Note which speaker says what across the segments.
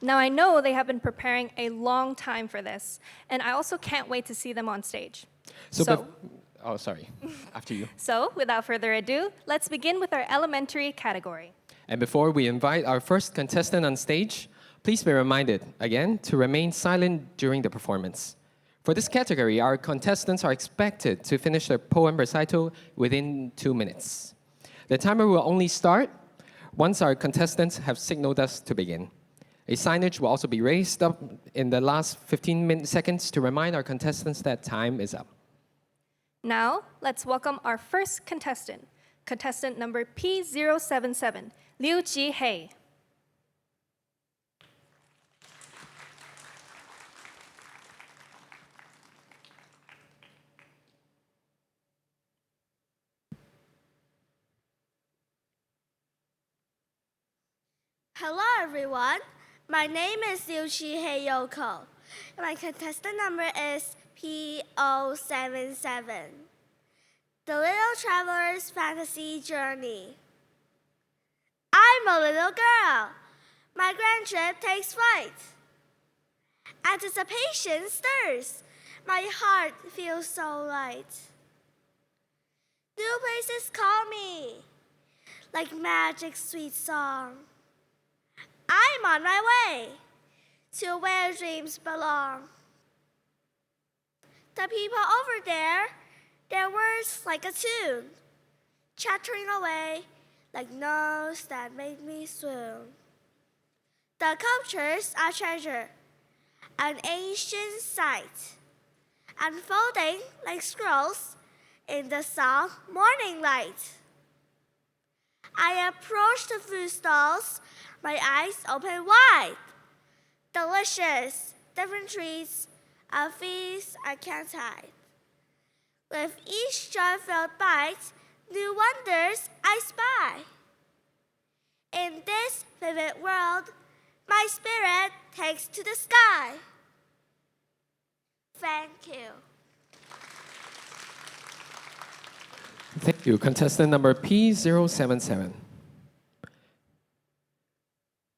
Speaker 1: Now, I know they have been preparing a long time for this, and I also can't wait to see them on stage.
Speaker 2: Oh, sorry. After you.
Speaker 1: So, without further ado, let's begin with our elementary category.
Speaker 2: And before we invite our first contestant on stage, please be reminded, again, to remain silent during the performance. For this category, our contestants are expected to finish their poem recital within 2 minutes. The timer will only start once our contestants have signaled us to begin. A signage will also be raised up in the last 15 seconds to remind our contestants that time is up.
Speaker 1: Now, let's welcome our first contestant, contestant number P077, Liu Ji-hei.
Speaker 3: Hello everyone, my name is Liu Ji-hei Yoko. My contestant number is P077. The Little Traveler's Fantasy Journey. I'm a little girl. My grand trip takes flight. Anticipation stirs. My heart feels so light. New places call me, like magic sweet song. I'm on my way to where dreams belong. The people over there, their words like a tune, chattering away like notes that make me swoon. The cultures are treasure, an ancient sight, unfolding like scrolls in the soft morning light. I approach the food stalls, my eyes open wide. Delicious, different treats, a feast I can't hide. With each joy-filled bite, new wonders I spy. In this vivid world, my spirit takes to the sky. Thank you.
Speaker 2: Thank you. Contestant number P077.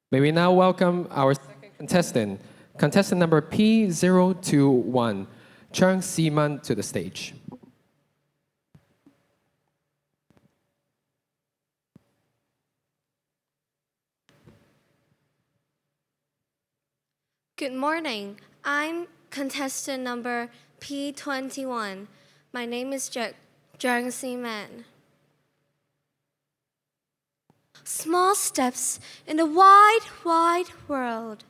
Speaker 2: May we now welcome our second contestant, contestant number P021, Chung Siman, to the stage.
Speaker 4: Good morning. I'm contestant number P21. My name is Jung Si-man. Small steps in the wide, wide world.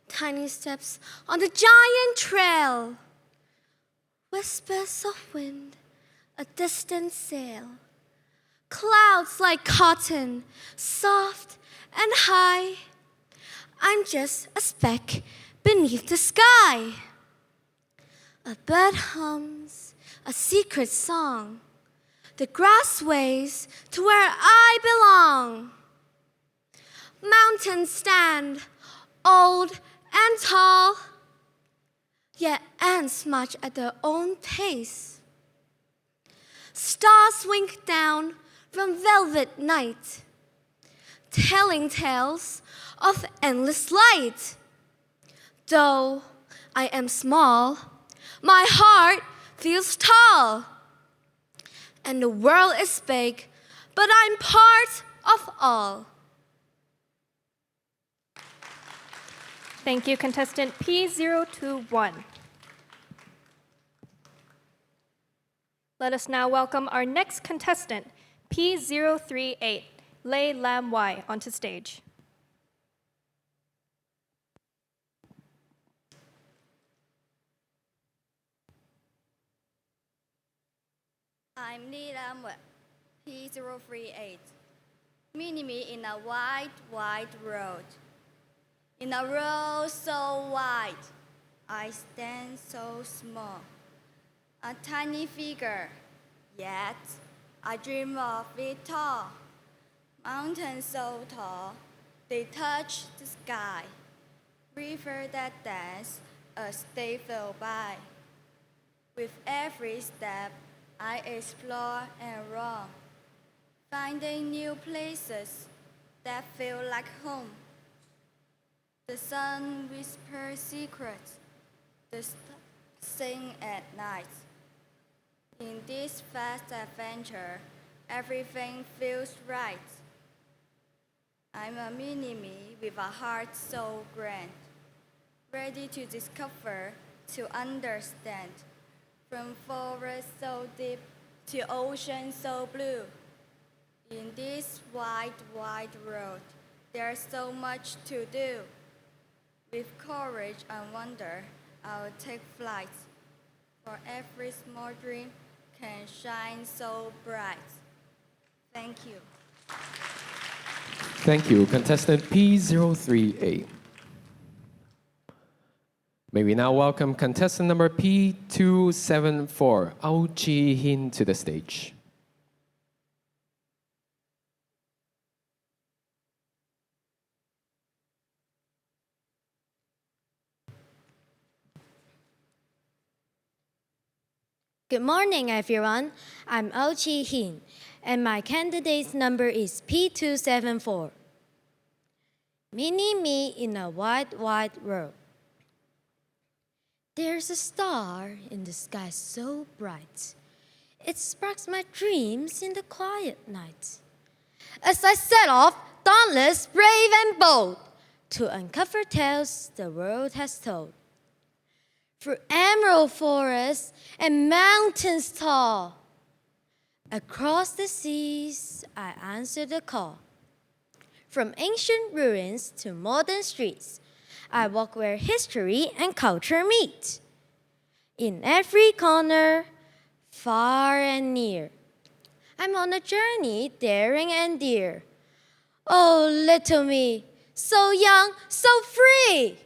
Speaker 4: Tiny steps on the giant trail. Whispers of wind, a distant sail. Clouds like cotton, soft and high. I'm just a speck beneath the sky. A bird hums a secret song. The grass sways to where I belong. Mountains stand, old and tall, yet ants march at their own pace. Stars wink down from velvet night, telling tales of endless light. Though I am small, my heart feels tall. And the world is big, but I'm part of all.
Speaker 1: Thank you, contestant P021. Let us now welcome our next contestant, P038, Lei Lam Wai, onto stage.
Speaker 5: I'm Li Lam Wai, P038. Meet me in a wide, wide road. In a road so wide, I stand so small. A tiny figure, yet I dream of it tall. Mountains so tall, they touch the sky. River that dance as they flow by. With every step, I explore and roam, finding new places that feel like home. The sun whispers secrets, the stars sing at night. In this fast adventure, everything feels right. I'm a mini-me with a heart so grand, ready to discover, to understand, from forest so deep to ocean so blue. In this wide, wide world, there's so much to do. With courage and wonder, I'll take flight, for every small dream can shine so bright. Thank you.
Speaker 2: Thank you, contestant P038. May we now welcome contestant number P274, Ao Chi Hin, to the stage.
Speaker 6: Good morning, everyone. I'm Ao Chi Hin, and my candidate's number is P274. Mini-me in a wide, wide world. There's a star in the sky so bright. It sparks my dreams in the quiet night. As I set off, dauntless, brave, and bold, to uncover tales the world has told. Through emerald forests and mountains tall, across the seas I answer the call. From ancient ruins to modern streets, I walk where history and culture meet. In every corner, far and near, I'm on a journey daring and dear. Oh, little me, so young, so free!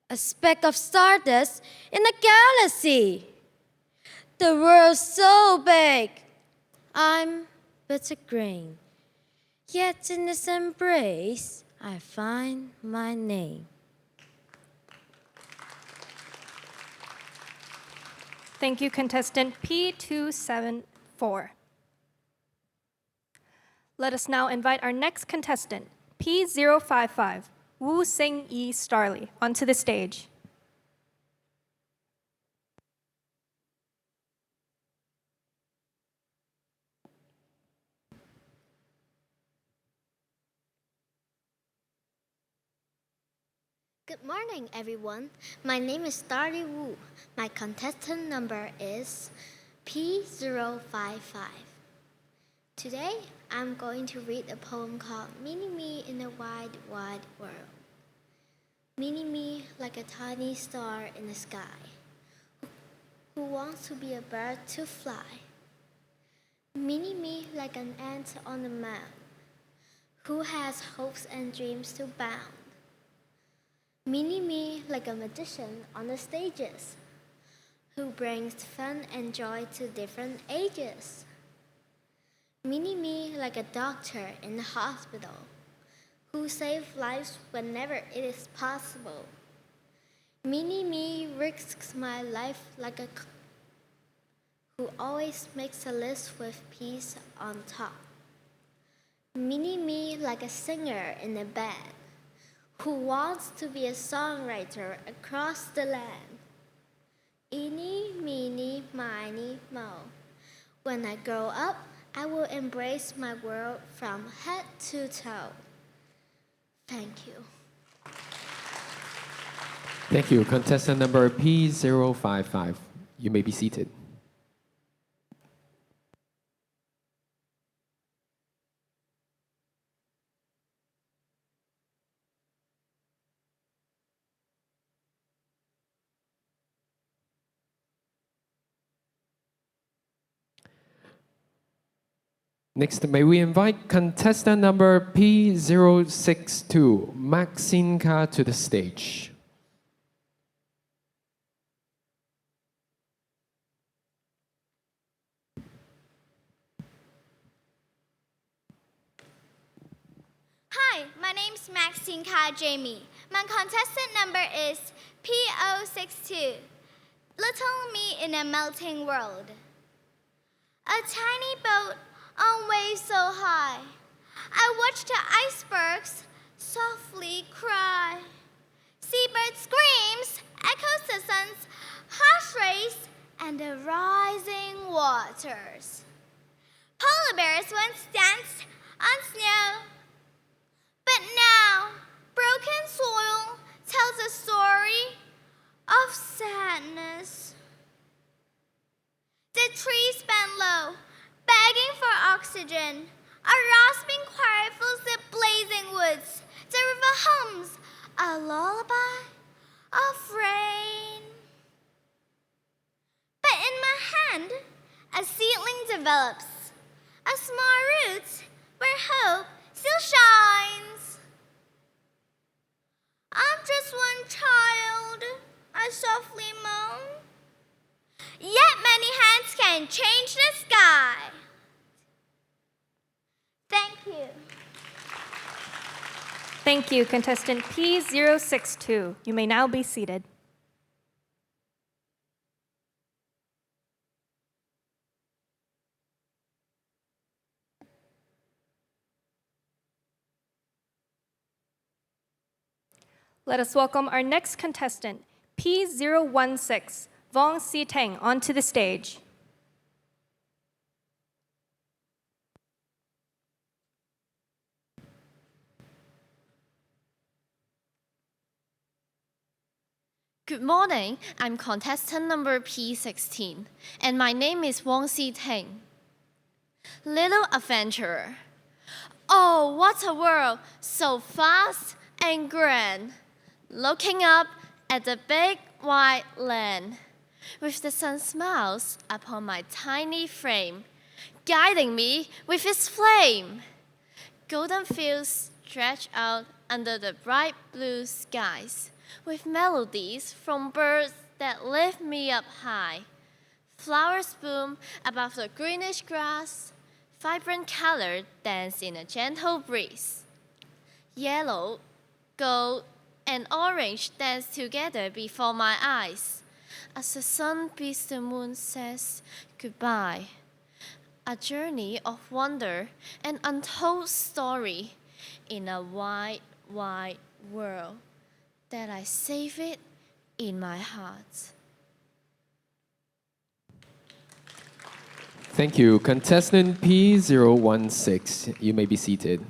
Speaker 6: A speck of stardust in a galaxy. The world's so big, I'm but a grain. Yet in this embrace, I find my name.
Speaker 1: Thank you, contestant P274. Let us now invite our next contestant, P055, Wu Sing Yi Starley, onto the stage.
Speaker 7: Good morning, everyone. My name is Starry Wu. My contestant number is P055. Today, I'm going to read a poem called Mini-Me in a Wide, Wide World. Mini-me like a tiny star in the sky, who wants to be a bird to fly. Mini-me like an ant on the mound, who has hopes and dreams to bound. Mini-me like a magician on the stages, who brings fun and joy to different ages. Mini-me like a doctor in the hospital, who saves lives whenever it is possible. Mini-me risks my life like a who always makes a list with peace on top. Mini-me like a singer in a band, who wants to be a songwriter across the land. Eeny, meeny, miny, moe. When I grow up, I will embrace my world from head to toe. Thank you.
Speaker 2: Thank you, contestant number P055. You may be seated. Next, may we invite contestant number P062, Maxine Ka, to the stage.
Speaker 3: Hi, my name's Maxine Ka Jamie. My contestant number is P062. Little me in a melting world. A tiny boat on waves so high. I watch the icebergs softly cry. Seabird screams, echoes the sun's harsh rays and the rising waters. Polar bears once danced on snow, but now broken soil tells a story of sadness. The trees bend low, begging for oxygen. A rasping choir fills the blazing woods. The river hums a lullaby of rain. But in my hand, a seedling develops, a small root where hope still shines. I'm just one child, I softly moan. Yet many hands can change the sky. Thank you.
Speaker 1: Thank you, contestant P062. You may now be seated. Let us welcome our next contestant, P016, Vong Si Teng, onto the stage.
Speaker 6: Good morning, I'm contestant number P16, and my name is Wong Si Teng. Little adventurer. Oh, what a world, so vast and grand. Looking up at the big white land, with the sun smiles upon my tiny frame, guiding me with its flame. Golden fields stretch out under the bright blue skies, with melodies from birds that lift me up high. Flowers bloom above the greenish grass, vibrant color dance in a gentle breeze. Yellow, gold, and orange dance together before my eyes. As the sun beats the moon says goodbye. A journey of wonder and untold story in a wide, wide world that I save it in my heart.
Speaker 2: Thank you. Contestant P016, you may be seated.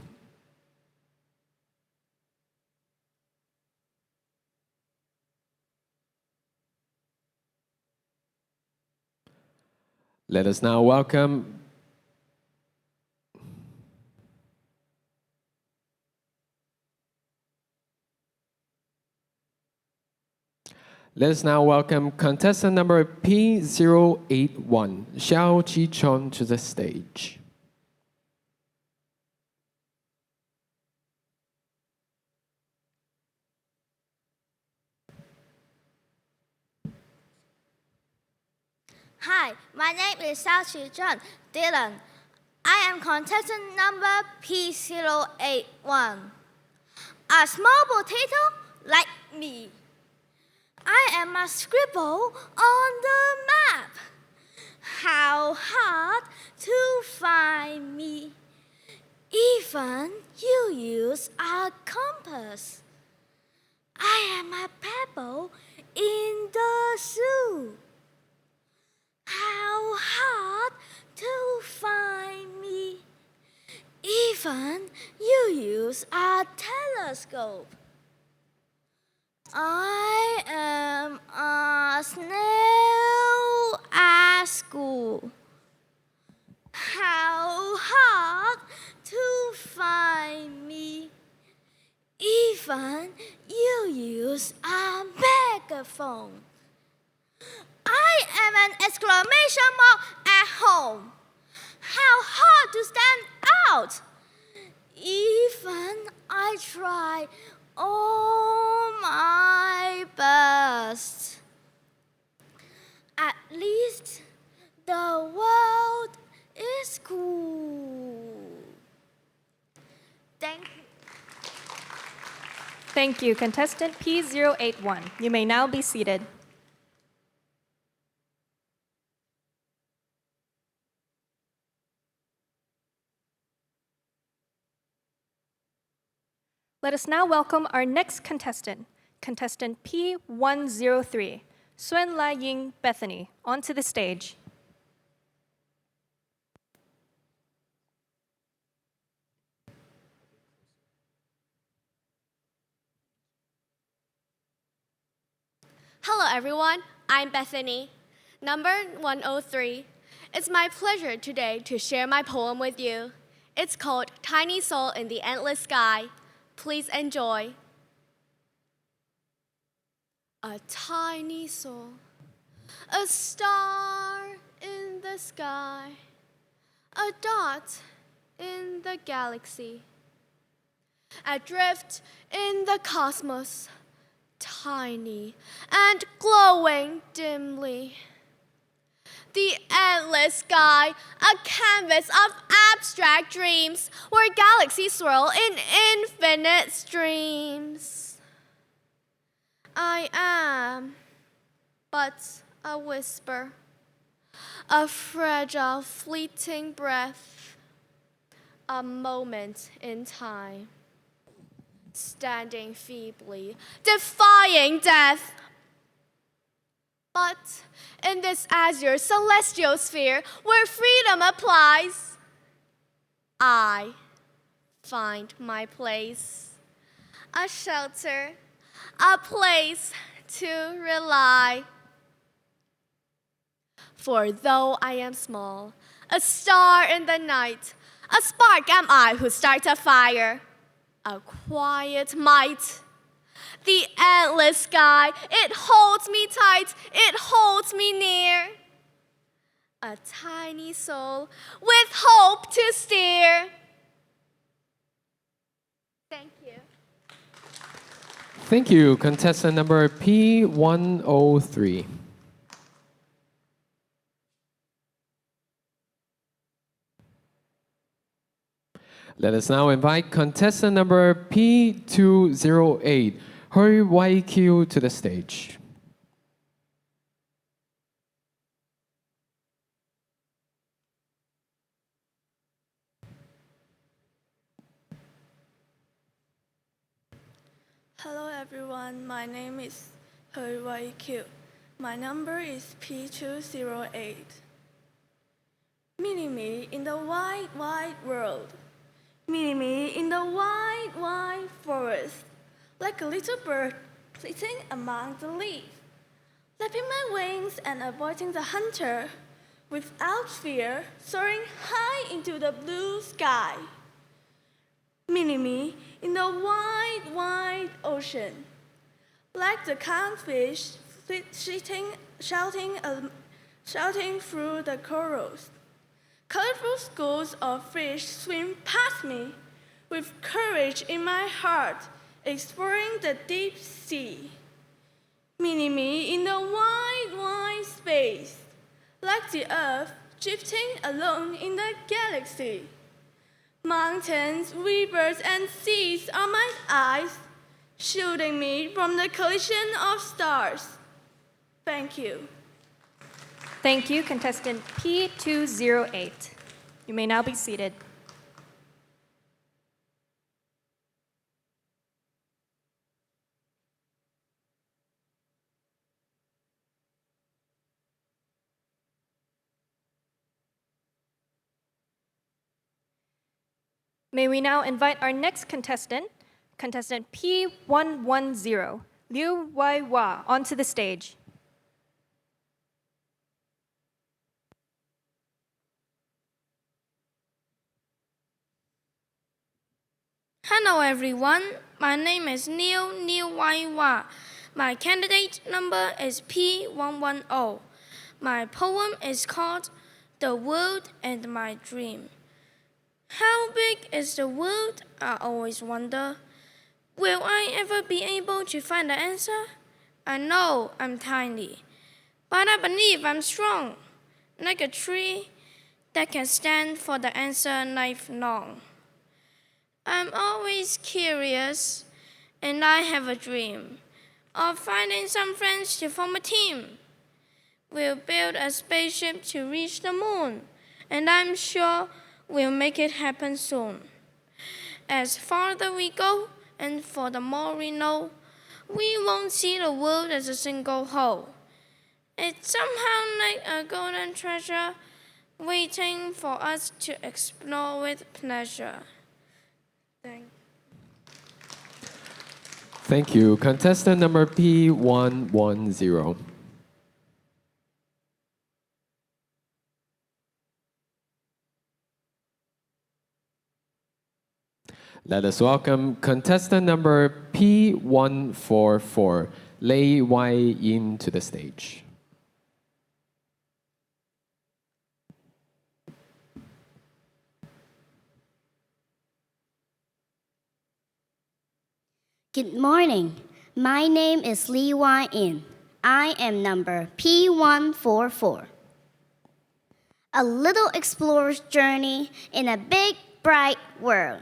Speaker 2: Let us now welcome contestant number P081, Xiao Chi-chon, to the stage.
Speaker 3: Hi, my name is Xiao Chi-chun Dylan. I am contestant number P081. A small potato like me. I am a scribble on the map. How hard to find me. Even you use a compass. I am a pebble in the zoo. How hard to find me. Even you use a telescope. I am a snail at school. How hard to find me. Even you use a megaphone. I am an exclamation mark at home. How hard to stand out. Even I try all my best. At least the world is cool. Thank you.
Speaker 1: Thank you, contestant P081. You may now be seated. Let us now welcome our next contestant, contestant P103, Suen La Ying Bethany, onto the stage.
Speaker 8: Hello everyone, I'm Bethany, number 103. It's my pleasure today to share my poem with you. It's called Tiny Soul in the Endless Sky. Please enjoy. A tiny soul, a star in the sky, a dot in the galaxy, adrift in the cosmos, tiny and glowing dimly. The endless sky, a canvas of abstract dreams where galaxies swirl in infinite streams. I am but a whisper, a fragile, fleeting breath, a moment in time, standing feebly, defying death. But in this azure celestial sphere where freedom applies, I find my place, a shelter, a place to rely. For though I am small, a star in the night, a spark am I who starts a fire, a quiet might. The endless sky, it holds me tight, it holds me near. A tiny soul with hope to steer. Thank you.
Speaker 2: Thank you, contestant number P103. Let us now invite contestant number P208, Hurry YQ, to the stage.
Speaker 9: Hello everyone, my name is YQ. My number is P208. Mini me in the wide, wide world. Mini me in the wide, wide forest. Like a little bird flitting among the leaves. Flapping my wings and avoiding the hunter. Without fear, soaring high into the blue sky. Mini me in the wide, wide ocean. Like the clownfish shouting through the corals. Colorful schools of fish swim past me, with courage in my heart, exploring the deep sea. Mini me in the wide, wide space, like the earth drifting alone in the galaxy. Mountains, rivers, and seas are my eyes, shielding me from the collision of stars. Thank you.
Speaker 1: Thank you, contestant P208. You may now be seated. May we now invite our next contestant, contestant P110, Liu Waiwa, onto the stage.
Speaker 10: Hello everyone, my name is Liu Waiwa. My candidate number is P110. My poem is called The World and My Dream. How big is the world? I always wonder. Will I ever be able to find the answer? I know I'm tiny, but I believe I'm strong, like a tree that can stand for the answer lifelong. I'm always curious, and I have a dream of finding some friends to form a team. We'll build a spaceship to reach the moon, and I'm sure we'll make it happen soon. As farther we go, and for the more we know, we won't see the world as a single whole. It's somehow like a golden treasure waiting for us to explore with pleasure.
Speaker 2: Thank you. Contestant number P110. Let us welcome contestant number P144, Lei Wai Yin, to the stage.
Speaker 11: Good morning. My name is Lee Wai In. I am number P144. A little explorer's journey in a big, bright world.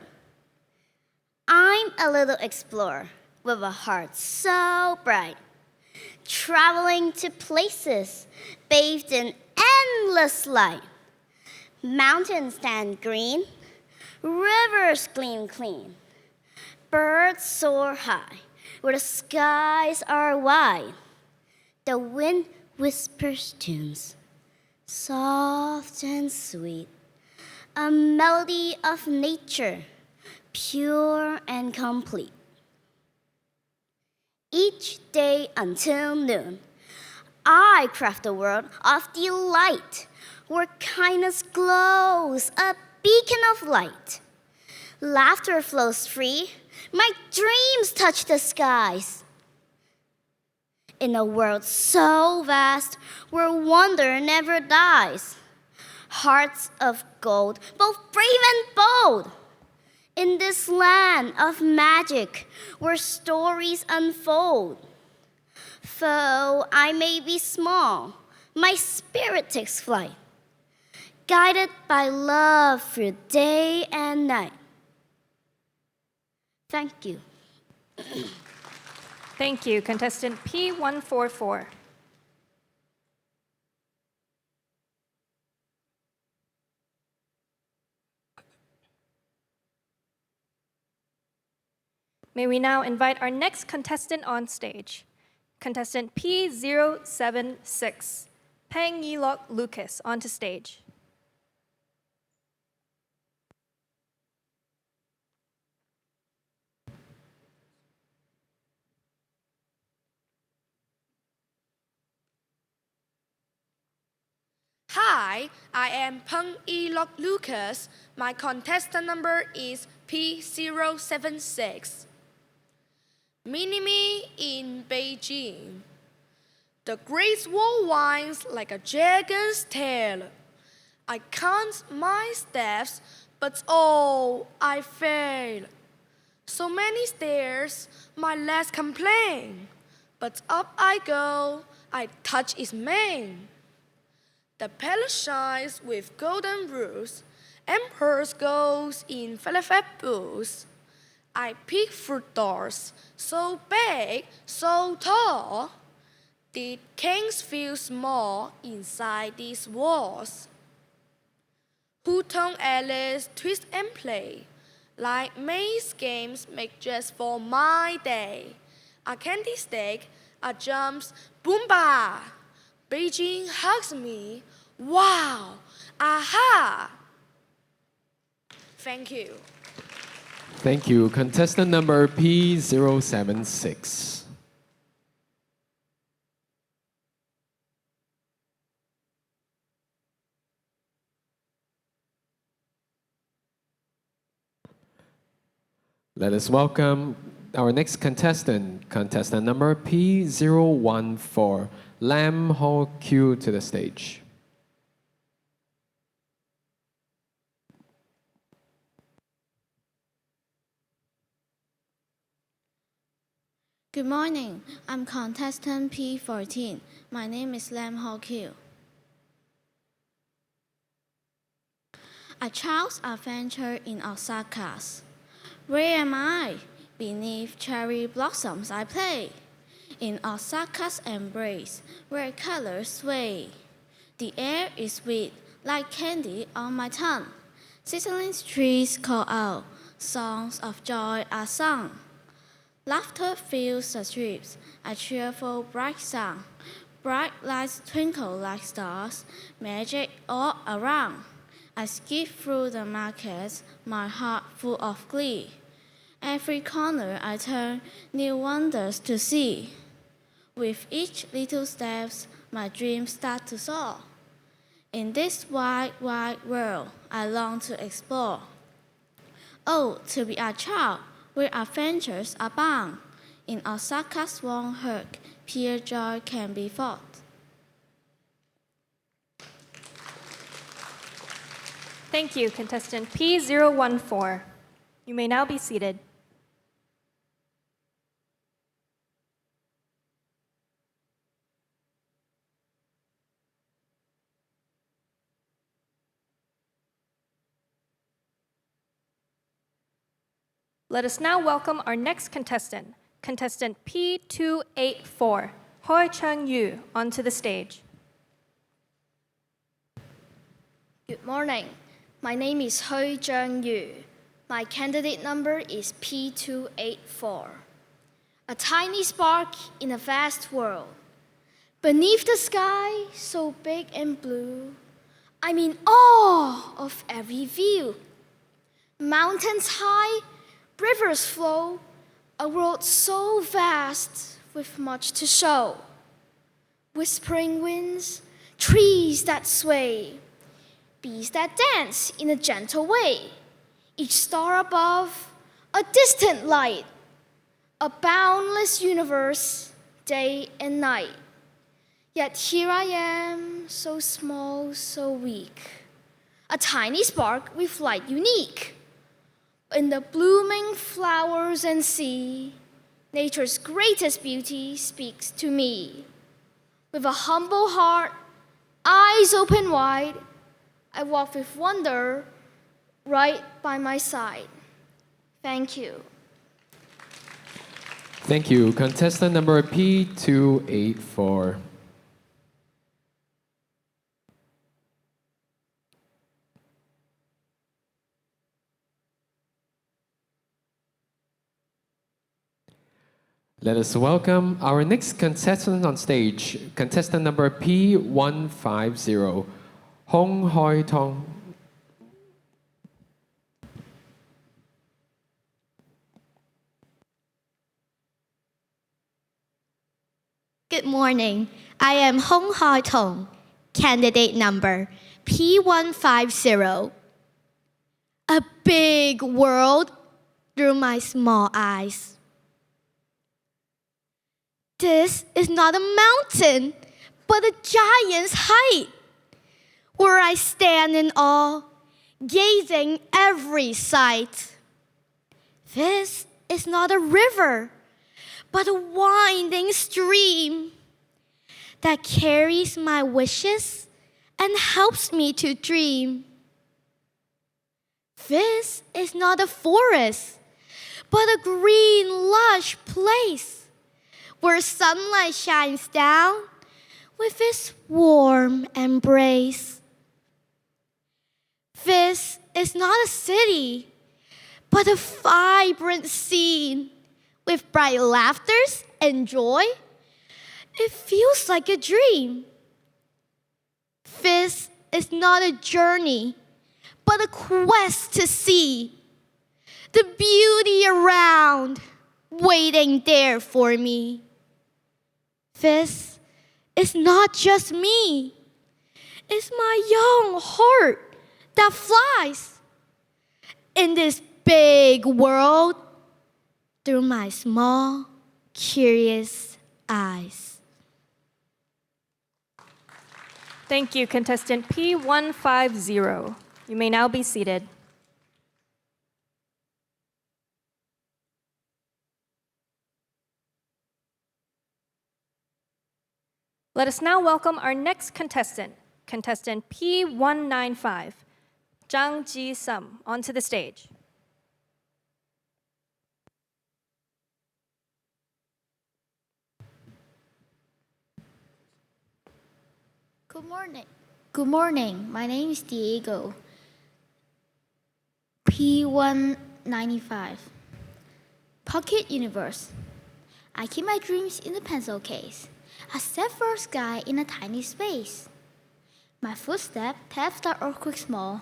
Speaker 11: I'm a little explorer with a heart so bright, traveling to places bathed in endless light. Mountains stand green, rivers gleam clean. Birds soar high, where the skies are wide. The wind whispers tunes, soft and sweet, a melody of nature, pure and complete. Each day until noon, I craft a world of delight, where kindness glows, a beacon of light. Laughter flows free, my dreams touch the skies. In a world so vast, where wonder never dies. Hearts of gold, both brave and bold. In this land of magic, where stories unfold. Though I may be small, my spirit takes flight, guided by love through day and night. Thank you.
Speaker 1: Thank you, contestant P144. May we now invite our next contestant on stage. Contestant P076, Peng Yilok Lucas, onto stage.
Speaker 8: Hi, I am Peng Yilok Lucas. My contestant number is P076. Mini-me in Beijing. The great wall winds like a dragon's tail. I count my steps, but oh, I fail. So many stairs, my legs complain. But up I go, I touch its mane. The palace shines with golden roofs, emperors goes in velvet boots. I peek through doors, so big, so tall. Did kings feel small inside these walls? Who taught Alice twist and play, like maze games make just for my day? A candy stick, a jumps, boomba! Beijing hugs me. Wow! Aha! Thank you.
Speaker 2: Thank you. Contestant number P076. Let us welcome our next contestant, contestant number P014, Lam Ho Q, to the stage.
Speaker 12: Good morning. I'm contestant P14. My name is Lam Ho Kyu. A child's adventure in Osaka. Where am I? Beneath cherry blossoms I play. In Osaka's embrace, where colors sway. The air is sweet, like candy on my tongue. Sizzling trees call out, songs of joy are sung. Laughter fills the streets, a cheerful bright sound. Bright lights twinkle like stars, magic all around. I skip through the markets, my heart full of glee. Every corner I turn, new wonders to see. With each little step, my dreams start to soar. In this wide, wide world, I long to explore. Oh, to be a child, where adventures abound. In Osaka's warm heart, pure joy can be fought.
Speaker 1: Thank you, contestant P014. You may now be seated. Let us now welcome our next contestant, contestant P284, Hoi Chang Yu, onto the stage.
Speaker 13: Good morning. My name is Hoi Chang Yu. My candidate number is P284. A tiny spark in a vast world. Beneath the sky, so big and blue, I'm in awe of every view. Mountains high, rivers flow, a world so vast with much to show. Whispering winds, trees that sway, bees that dance in a gentle way. Each star above, a distant light, a boundless universe, day and night. Yet here I am, so small, so weak, a tiny spark with light unique. In the blooming flowers and sea, nature's greatest beauty speaks to me. With a humble heart, eyes open wide, I walk with wonder right by my side. Thank you.
Speaker 2: Thank you. Contestant number P284. Let us welcome our next contestant on stage, contestant number P150, Hong Hoi Tong.
Speaker 14: Good morning. I am Hong Hoi Tong, candidate number P150. A big world through my small eyes. This is not a mountain, but a giant's height, where I stand in awe, gazing every sight. This is not a river, but a winding stream that carries my wishes and helps me to dream. This is not a forest, but a green, lush place where sunlight shines down with its warm embrace. This is not a city, but a vibrant scene with bright laughters and joy. It feels like a dream. This is not a journey, but a quest to see the beauty around, waiting there for me. This is not just me. It's my young heart that flies in this big world through my small, curious eyes.
Speaker 1: Thank you, contestant P150. You may now be seated. Let us now welcome our next contestant, contestant P195, Zhang Ji-sum, onto the stage.
Speaker 15: Good morning. Good morning. My name is Diego. P195. Pocket Universe. I keep my dreams in a pencil case. I step for a sky in a tiny space. My footstep taps the earthquake small,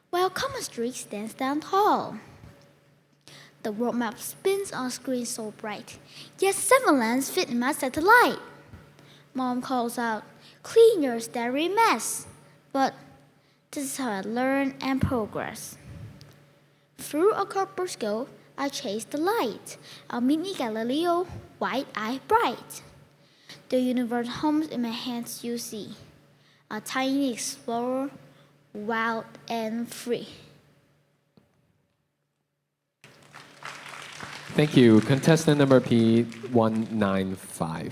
Speaker 15: while common streak stands down tall. The world map spins on screen so bright, yet 7 lands fit in my satellite. Mom calls out, clean your starry mess. But this is how I learn and progress. Through a corpuscle, I chase the light, a mini Galileo, wide-eyed bright. The universe hums in my hands, you see, a tiny explorer, wild and free.
Speaker 2: Thank you. Contestant number P195.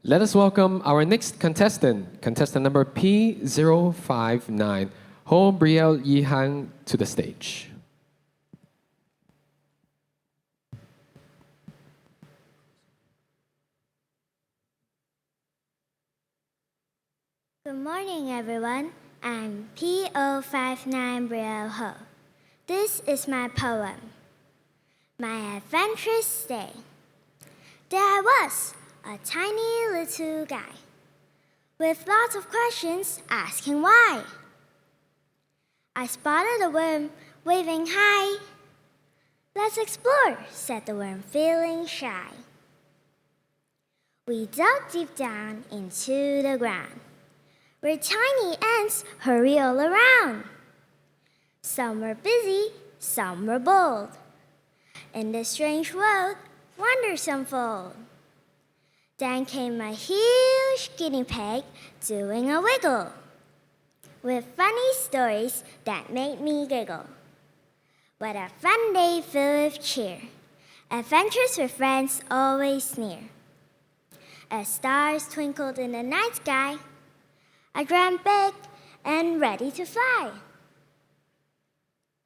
Speaker 2: Let us welcome our next contestant, contestant number P059, Ho Brielle Yihang, to the stage.
Speaker 16: Good morning, everyone. I'm P059 Brielle Ho. This is my poem, My Adventurous Day. There I was, a tiny little guy, with lots of questions asking why. I spotted a worm waving high. Let's explore, said the worm, feeling shy. We dug deep down into the ground, where tiny ants hurry all around. Some were busy, some were bold. In this strange world, wonders unfold. Then came a huge guinea pig doing a wiggle, with funny stories that made me giggle. What a fun day filled with cheer. Adventures with friends always near. As stars twinkled in the night sky, I dreamt big and ready to fly.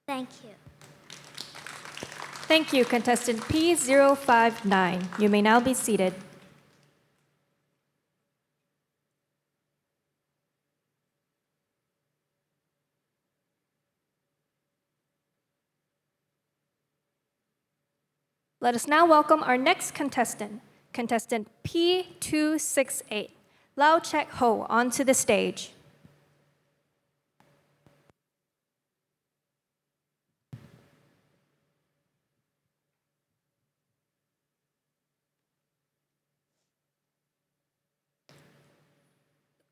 Speaker 16: Thank you.
Speaker 1: Thank you, contestant P059. You may now be seated. Let us now welcome our next contestant, contestant P268, Lau Chek Ho, onto the stage.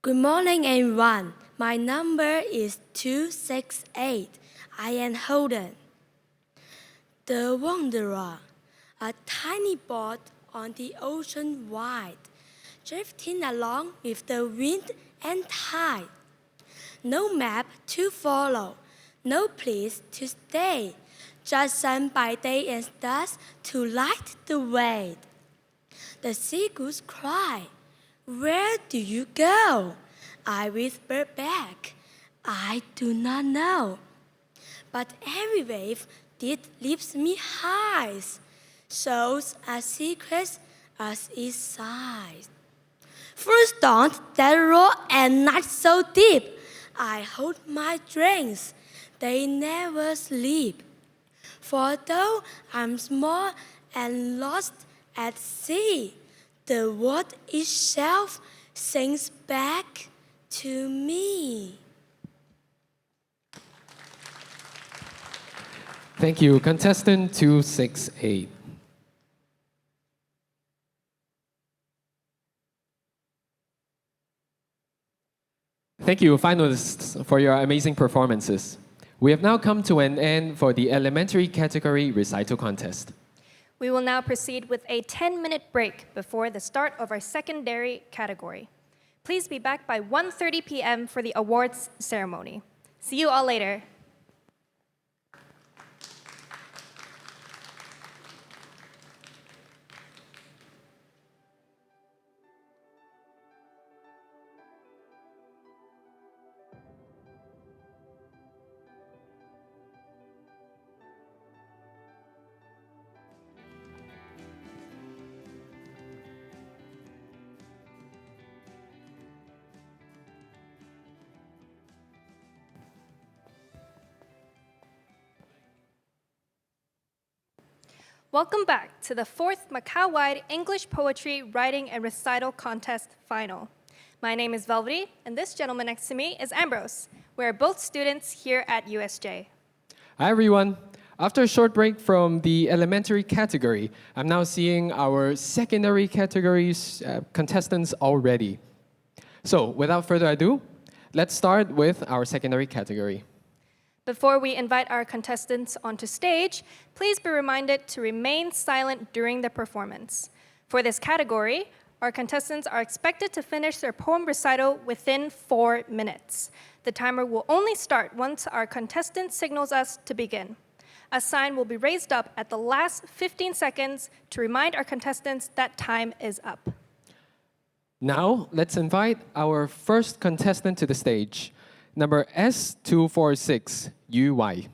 Speaker 10: Good morning, everyone. My number is 268. I am Holden, the wanderer, a tiny boat on the ocean wide, drifting along with the wind and tide. No map to follow, no place to stay, just sun by day and stars to light the way. The seagulls cry, where do you go? I whisper back, I do not know. But every wave did lift me high, shows as secrets as its size. Through storms that roar and night so deep, I hold my dreams, they never sleep. For though I'm small and lost at sea, the world itself sings back to me.
Speaker 2: Thank you. Contestant 268. Thank you, finalists, for your amazing performances. We have now come to an end for the elementary category recital contest.
Speaker 1: We will now proceed with a 10-minute break before the start of our secondary category. Please be back by 1:30 p.m. for the awards ceremony. See you all later. Welcome back to the 4th Macao-wide English Poetry Writing and Recital Contest Final. My name is Velvety, and this gentleman next to me is Ambrose. We're both students here at USJ.
Speaker 2: Hi, everyone. After a short break from the elementary category, I'm now seeing our secondary categories contestants already. So, without further ado, let's start with our secondary category.
Speaker 1: Before we invite our contestants onto stage, please be reminded to remain silent during the performance. For this category, our contestants are expected to finish their poem recital within 4 minutes. The timer will only start once our contestant signals us to begin. A sign will be raised up at the last 15 seconds to remind our contestants that time is up.
Speaker 2: Now, let's invite our first contestant to the stage, number S246, UY.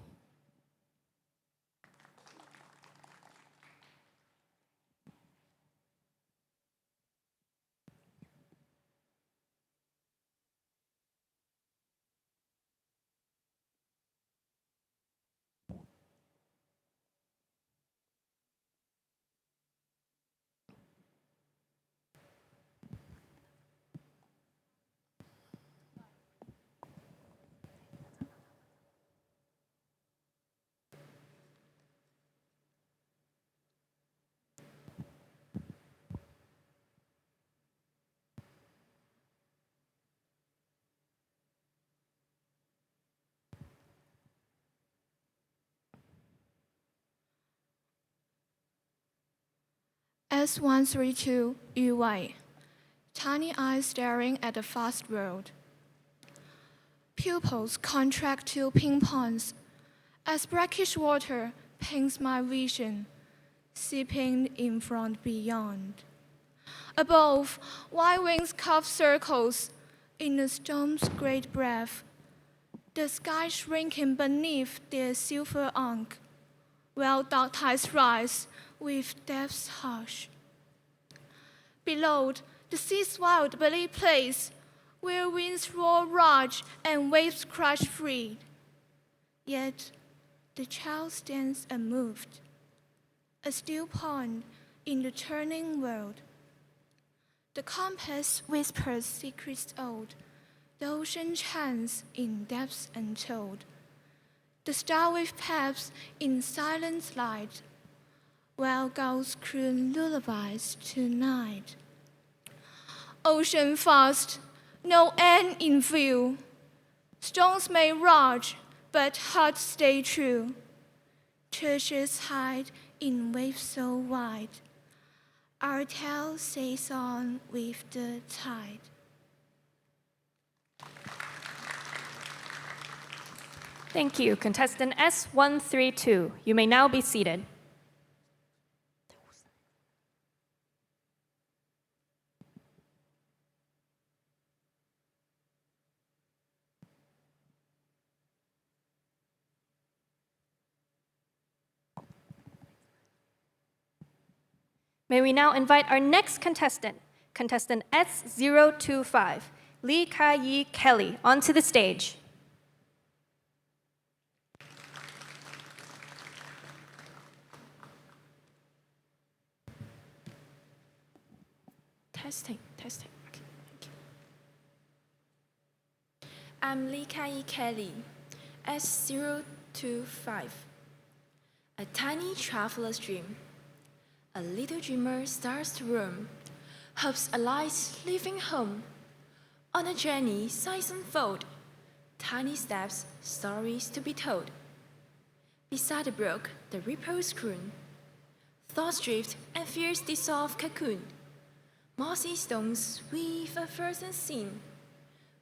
Speaker 17: S132 UY. Tiny eyes staring at the fast world. Pupils contract to ping pongs as brackish water paints my vision, seeping in front beyond. Above, wide wings curve circles in the storm's great breath, the sky shrinking beneath their silver unk, while dark tides rise with depth's hush. Below, the sea's wild belly place, where winds roar large and waves crash free. Yet the child stands unmoved, a still pond in the turning world. The compass whispers secrets old, the ocean chants in depths untold. The starwave paths in silent light, while gulls croon lullabies tonight. Ocean fast, no end in view. Storms may rage, but hearts stay true. Treasures hide in waves so wide. Our tale sails on with the tide.
Speaker 1: Thank you, contestant S132. You may now be seated. May we now invite our next contestant, contestant S025, Lee Ka-yi Kelly, onto the stage.
Speaker 18: Testing. Okay, thank you. I'm Lee Ka-yi Kelly, S025. A tiny traveler's dream. A little dreamer starts to roam, hopes alight leaving home. On a journey, sights unfold, tiny steps, stories to be told. Beside the brook, the ripples croon. Thoughts drift and fears dissolve cocoon. Mossy stones weave a frozen scene.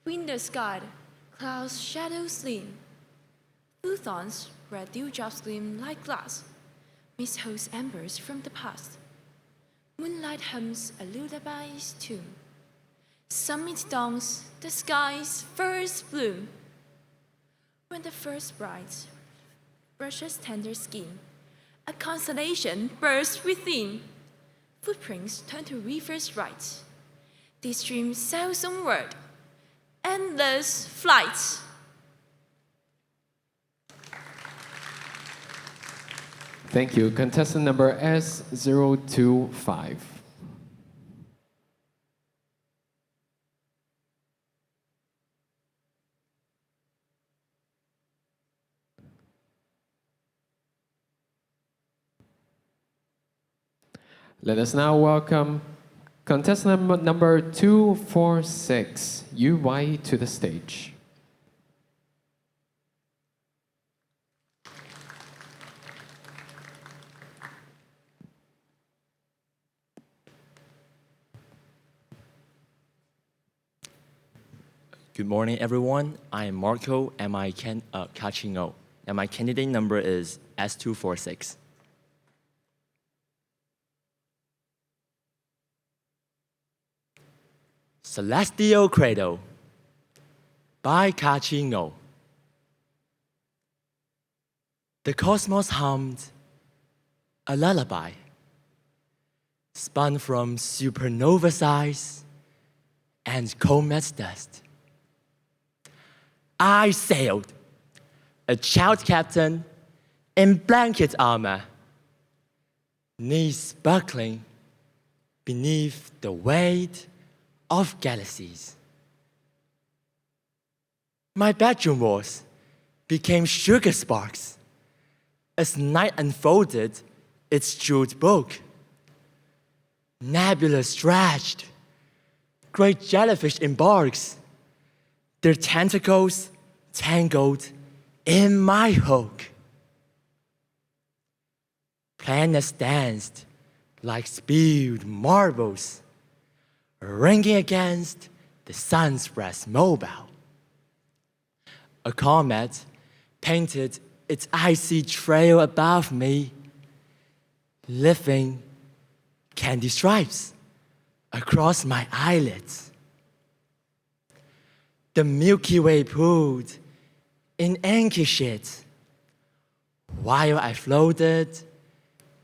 Speaker 18: Windows guard, clouds shadows lean. Through thorns, red dewdrops gleam like glass. Mist holds embers from the past. Moonlight hums a lullaby's tune. Summit dawns, the sky's first bloom. When the first bright brushes tender skin, a constellation bursts within. Footprints turn to rivers right. This dream sails onward, endless flight.
Speaker 2: Thank you. Contestant number S025. Let us now welcome contestant number 246, UY, to the stage.
Speaker 19: Good morning, everyone. I am Marco, and my Cachino, and my candidate number is S246. Celestial Cradle by Cachino. The cosmos hummed a lullaby, spun from supernova size and comet's dust. I sailed, a child captain in blanket armor, knees buckling beneath the weight of galaxies. My bedroom walls became sugar sparks as night unfolded its jeweled book. Nebula stretched, great jellyfish embarks, their tentacles tangled in my hook. Planets danced like spewed marbles, ringing against the sun's breast mobile. A comet painted its icy trail above me, leaving candy stripes across my eyelids. The Milky Way pulled in inky sheets, while I floated,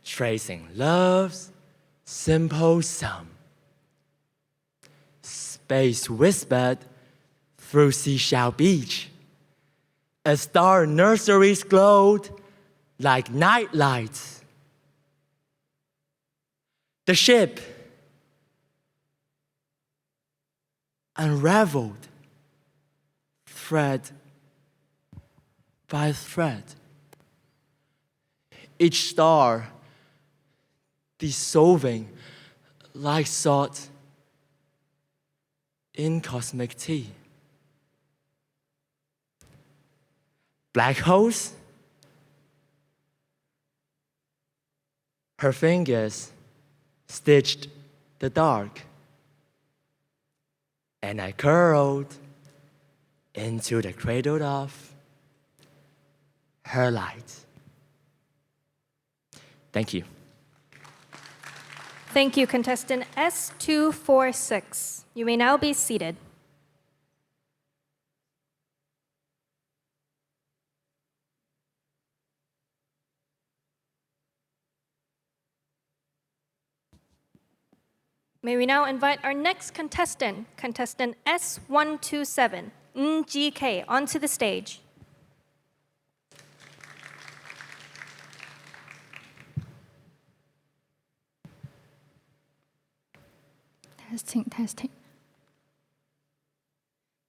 Speaker 19: tracing love's simple sum. Space whispered through Seashell Beach, as star nurseries glowed like night lights. The ship unraveled thread by thread, each star dissolving like salt in cosmic tea. Black holes, her fingers stitched the dark, and I curled into the cradle of her light. Thank you.
Speaker 1: Thank you, contestant S246. You may now be seated. May we now invite our next contestant, contestant S127, GK, onto the stage.
Speaker 20: Testing.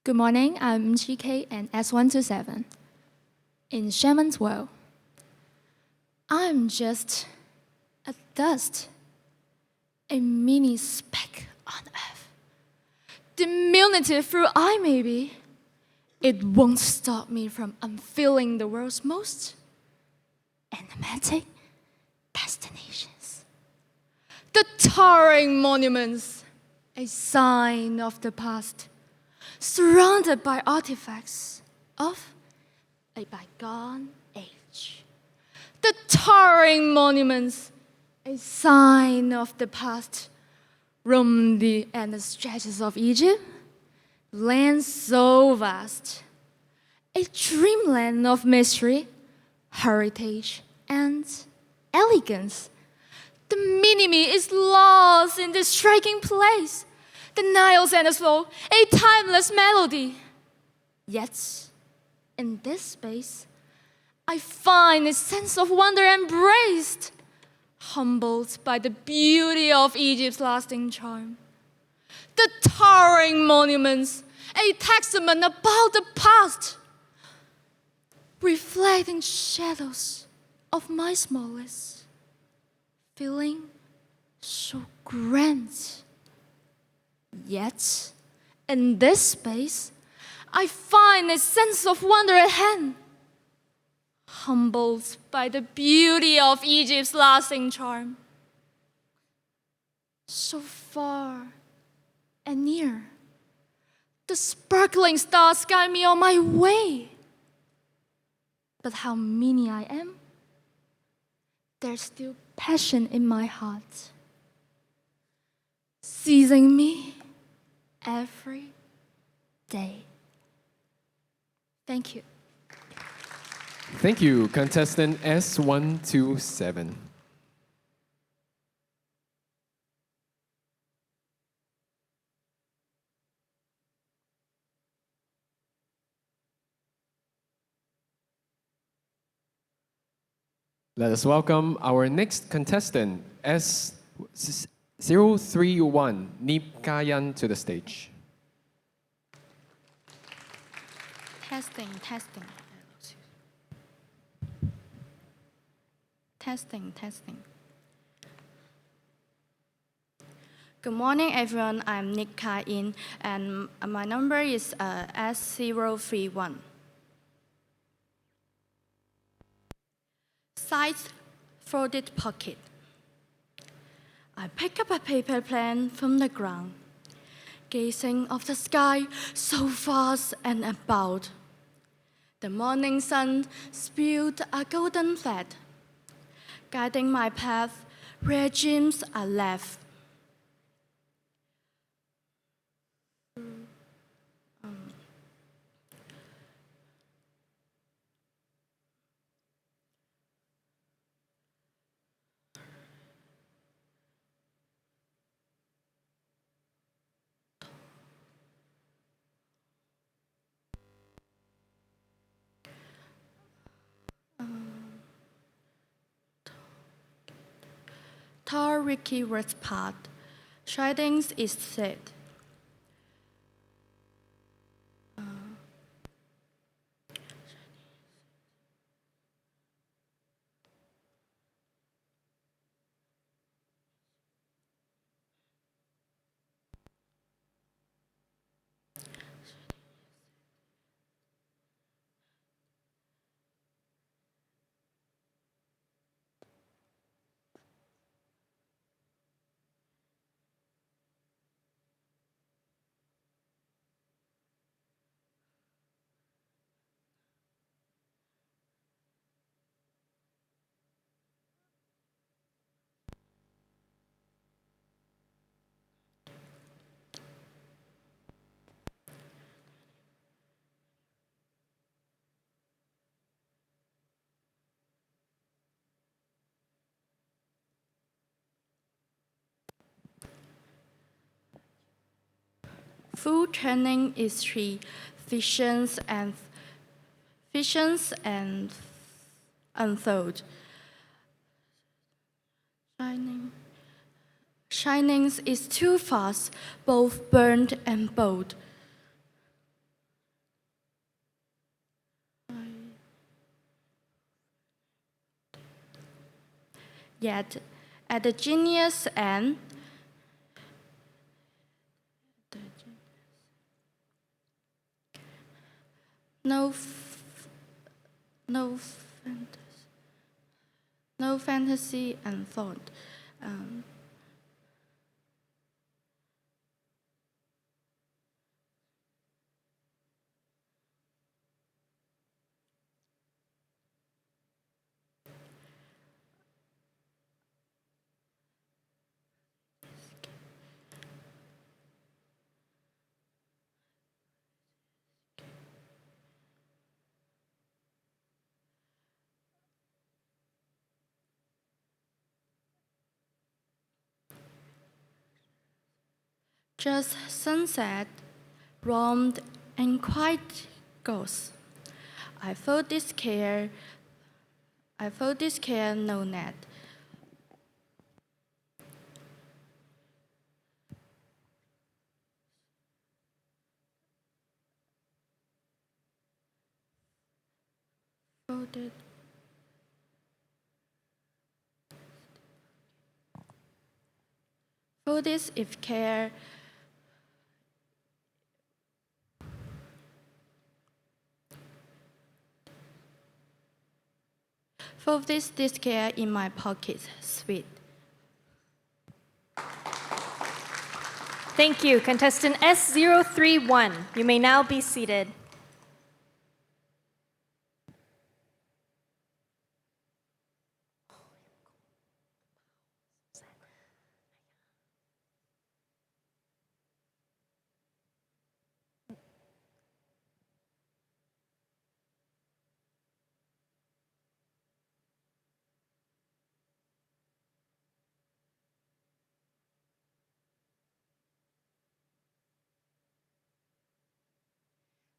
Speaker 20: Good morning, I'm GK and S127. In Shaman's world, I'm just a dust, a mini speck on Earth. Diminutive though I may be, it won't stop me from unveiling the world's most enigmatic destinations. The towering monuments, a sign of the past, surrounded by artifacts of a bygone age. The towering monuments, a sign of the past, roam the endless stretches of Egypt, land so vast, a dreamland of mystery, heritage, and elegance. The mini-me is lost in this striking place. The Nile's endless flow, a timeless melody. Yet, in this space, I find a sense of wonder embraced, humbled by the beauty of Egypt's lasting charm. The towering monuments, a testament about the past, reflecting shadows of my smallest, feeling so grand. Yet, in this space, I find a sense of wonder at hand, humbled by the beauty of Egypt's lasting charm. So far and near, the sparkling stars guide me on my way. But how many I am, there's still passion in my heart, seizing me every day. Thank you.
Speaker 2: Thank you, contestant S127. Let us welcome our next contestant, S031, Nip Kayan, to the stage.
Speaker 21: Testing. Good morning, everyone. I'm Nick Ka-in, and my number is S031. Side-folded pocket. I pick up a paper plane from the ground, gazing of the sky so vast and about. The morning sun spilled a golden thread, guiding my path where dreams are left. Tall Ricky Red's path, shining is said. Full training is three visions and unfold. Shining is too fast, both burned and bold. Yet, at the genius end, no fantasy and thought. Just sunset, warmed and quite ghost. I felt this care I fold this care no net. Folded. Fold this if care. Fold this care in my pocket, sweet.
Speaker 1: Thank you, contestant S031. You may now be seated.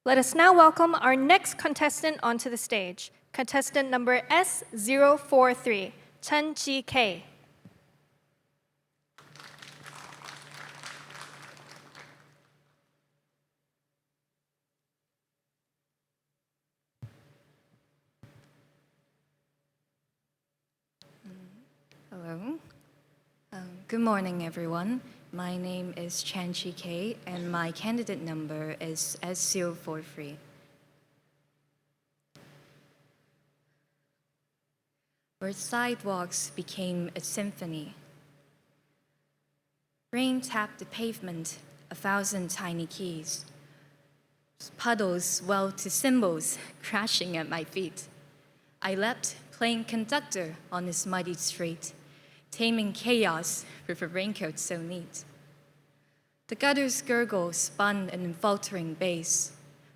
Speaker 1: Let us now welcome our next contestant onto the stage, contestant number S043, Chen Chi K.
Speaker 4: Hello. Good morning, everyone. My name is Chan Chi K, and my candidate number is S043. Where sidewalks became a symphony. Rain tapped the pavement, 1,000 tiny keys. Puddles swelled to cymbals crashing at my feet. I leapt, playing conductor on this muddy street, taming chaos with a raincoat so neat. The gutter's gurgle spun an faltering bass.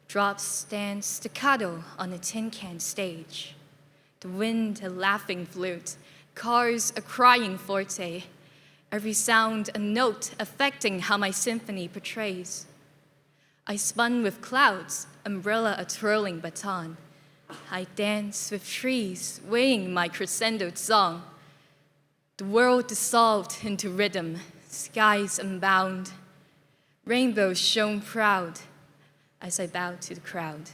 Speaker 4: Drops danced staccato on a tin can stage. The wind a laughing flute, cars a crying forte. Every sound a note affecting how my symphony portrays. I spun with clouds, umbrella a twirling baton. I danced with trees, weighing my crescendoed song. The world dissolved into rhythm, skies unbound. Rainbows shone proud as I bowed to the crowd.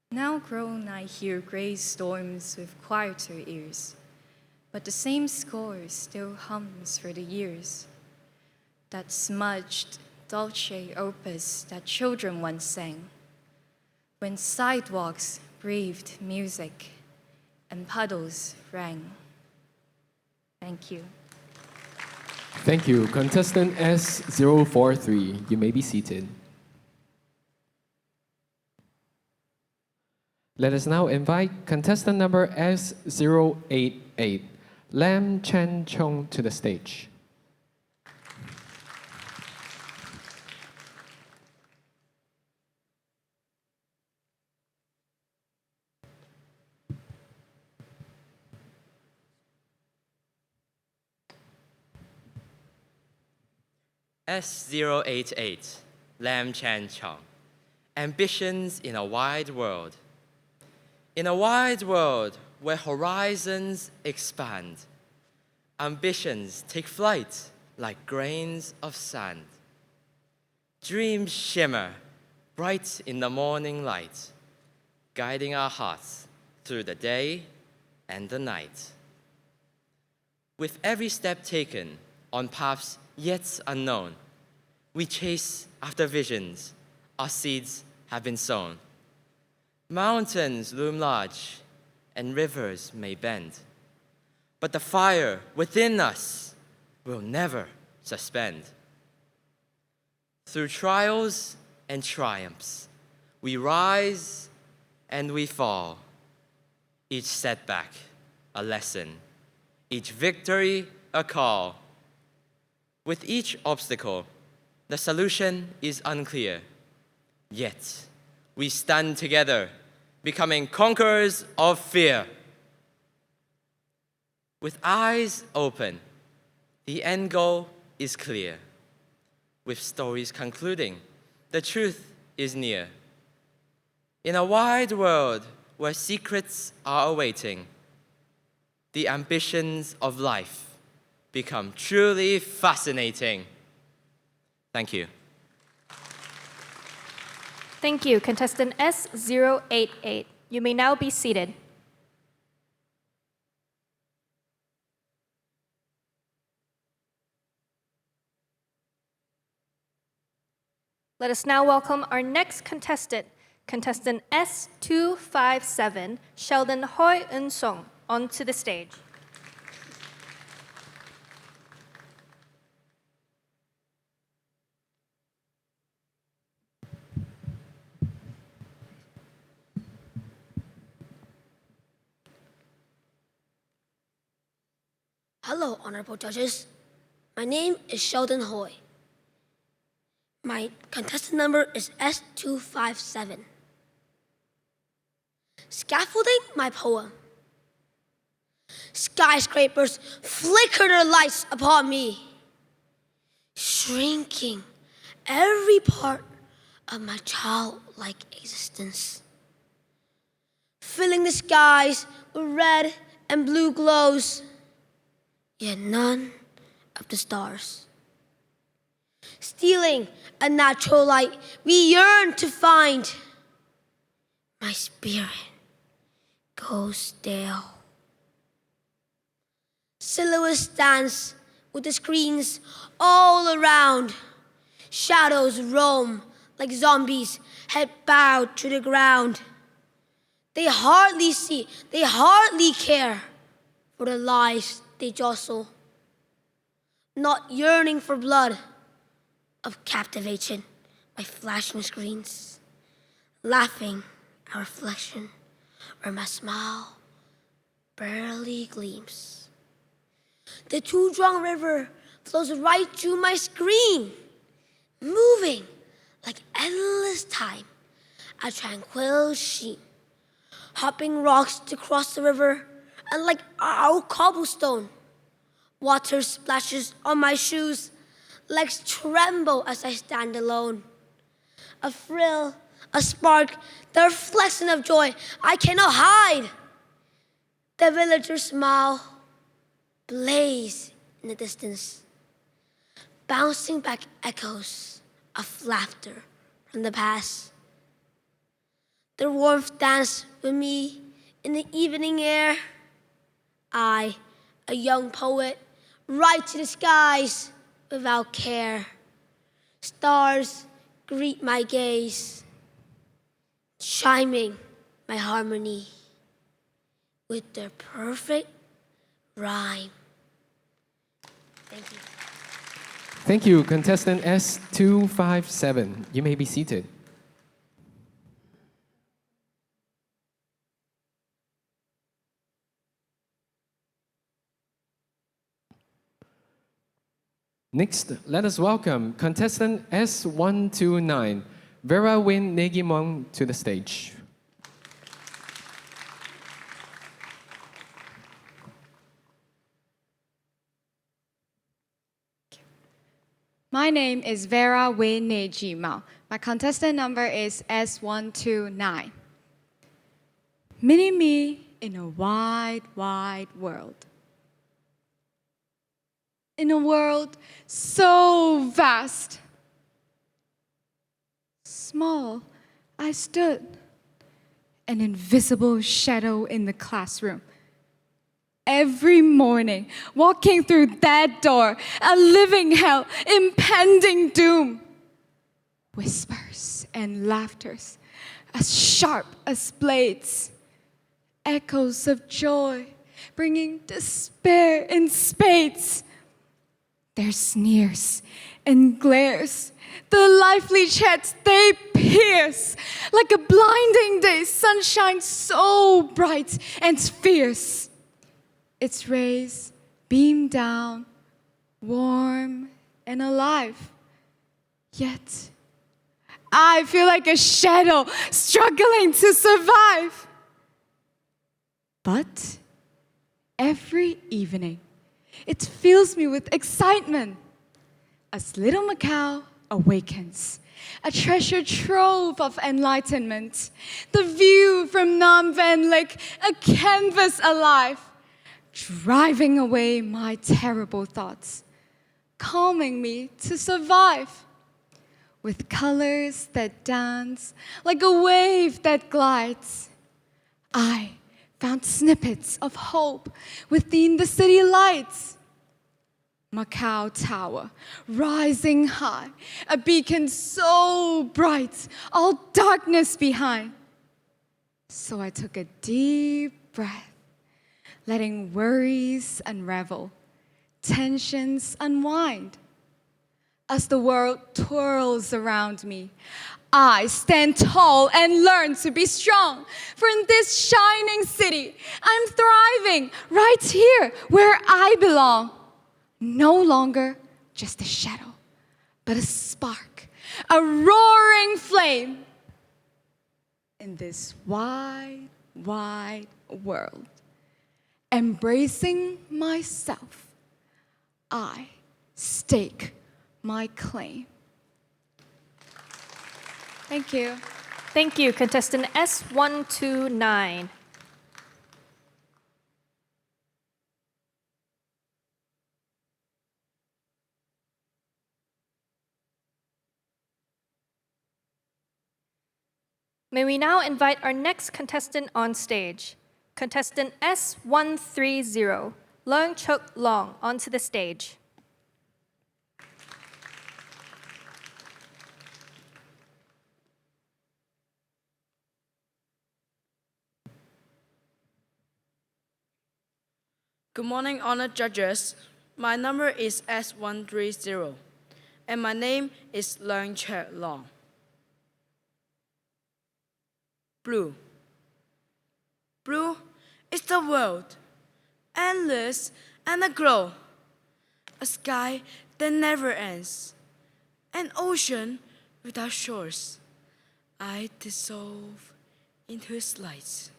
Speaker 4: Now grown, I hear gray storms with quieter ears, but the same score still hums for the years. That smudged dolce opus that children once sang, when sidewalks breathed music and puddles rang. Thank you.
Speaker 2: Thank you. Contestant S043, you may be seated. Let us now invite contestant number S088, Lam Chen Chong, to the stage.
Speaker 19: S088, Lam Chan Chong. Ambitions in a wide world. In a wide world where horizons expand, ambitions take flight like grains of sand. Dreams shimmer bright in the morning light, guiding our hearts through the day and the night. With every step taken on paths yet unknown, we chase after visions our seeds have been sown. Mountains loom large and rivers may bend, but the fire within us will never suspend. Through trials and triumphs, we rise and we fall. Each setback a lesson, each victory a call. With each obstacle, the solution is unclear. Yet, we stand together, becoming conquerors of fear. With eyes open, the end goal is clear. With stories concluding, the truth is near. In a wide world where secrets are awaiting, the ambitions of life become truly fascinating. Thank you.
Speaker 1: Thank you, contestant S088. You may now be seated. Let us now welcome our next contestant, contestant S257, Sheldon Hoi Eun Song, onto the stage.
Speaker 5: Hello, honorable judges. My name is Sheldon Hoy. My contestant number is S257. Scaffolding my poem. Skyscrapers flicker their lights upon me, shrinking every part of my childlike existence, filling the skies with red and blue glows, yet none of the stars. Stealing a natural light we yearn to find, my spirit goes stale. Silhouettes dance with the screens all around. Shadows roam like zombies, head bowed to the ground. They hardly see, they hardly care for the lives they jostle, not yearning for blood of captivation by flashing screens, laughing our reflection where my smile barely gleams. The too-strong river flows right through my screen, moving like endless time, a tranquil sheep, hopping rocks to cross the river, and like our cobblestone, water splashes on my shoes, legs tremble as I stand alone. A thrill, a spark, the reflection of joy I cannot hide. The villagers smile, blaze in the distance, bouncing back echoes of laughter from the past. Their warmth dance with me in the evening air. I, a young poet, write to the skies without care. Stars greet my gaze, chiming my harmony with their perfect rhyme. Thank you.
Speaker 2: Thank you, contestant S257. You may be seated. Next, let us welcome contestant S129, Vera Win Negimong, to the stage.
Speaker 22: My name is Vera Win Nejimao. My contestant number is S129. Mini-me in a wide, wide world. In a world so vast. Small, I stood, an invisible shadow in the classroom. Every morning, walking through that door, a living hell, impending doom. Whispers and laughters, as sharp as blades. Echoes of joy, bringing despair in spades. Their sneers and glares, the lively chats they pierce, like a blinding day sunshine so bright and fierce. Its rays beam down, warm and alive. Yet, I feel like a shadow struggling to survive. But every evening, it fills me with excitement as little Macao awakens a treasure trove of enlightenment. The view from Nam Van Lake, a canvas alive, driving away my terrible thoughts, calming me to survive. With colors that dance like a wave that glides, I found snippets of hope within the city lights. Macao Tower, rising high, a beacon so bright, all darkness behind. So I took a deep breath, letting worries unravel, tensions unwind. As the world twirls around me, I stand tall and learn to be strong. For in this shining city, I'm thriving right here where I belong. No longer just a shadow, but a spark, a roaring flame in this wide, wide world. Embracing myself, I stake my claim. Thank you.
Speaker 1: Thank you, contestant S129. May we now invite our next contestant on stage. Contestant S130, Leung Chuk Long, onto the stage.
Speaker 6: Good morning, honored judges. My number is S130, and my name is Leung Chuk Long. Blue. Blue is the world, endless and aglow. A sky that never ends, an ocean without shores. I dissolve into its lights.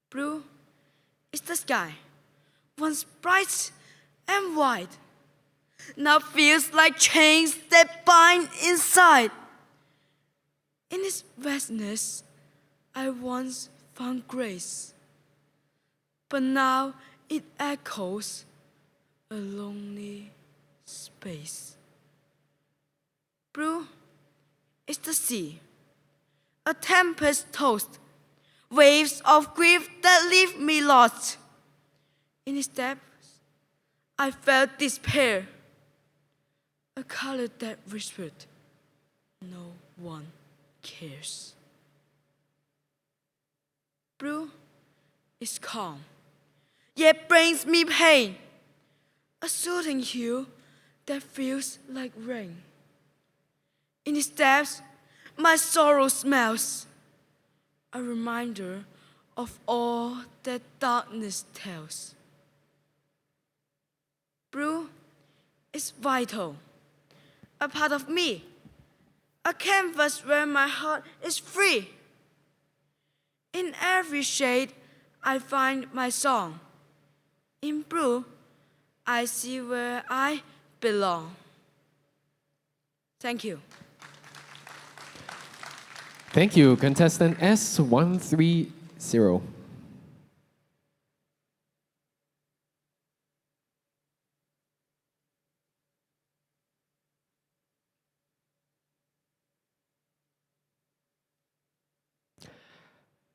Speaker 6: Blue is the sky, once bright and wide, now feels like chains that bind inside. In its vastness, I once found grace, but now it echoes a lonely space. Blue is the sea, a tempest tossed, waves of grief that leave me lost. In its depths, I felt despair, a color that whispered, no one cares. Blue is calm, yet brings me pain, a soothing hue that feels like rain. In its depths, my sorrow smells, a reminder of all that darkness tells. Blue is vital, a part of me, a canvas where my heart is free. In every shade, I find my song. In blue, I see where I belong. Thank you.
Speaker 2: Thank you, contestant S130.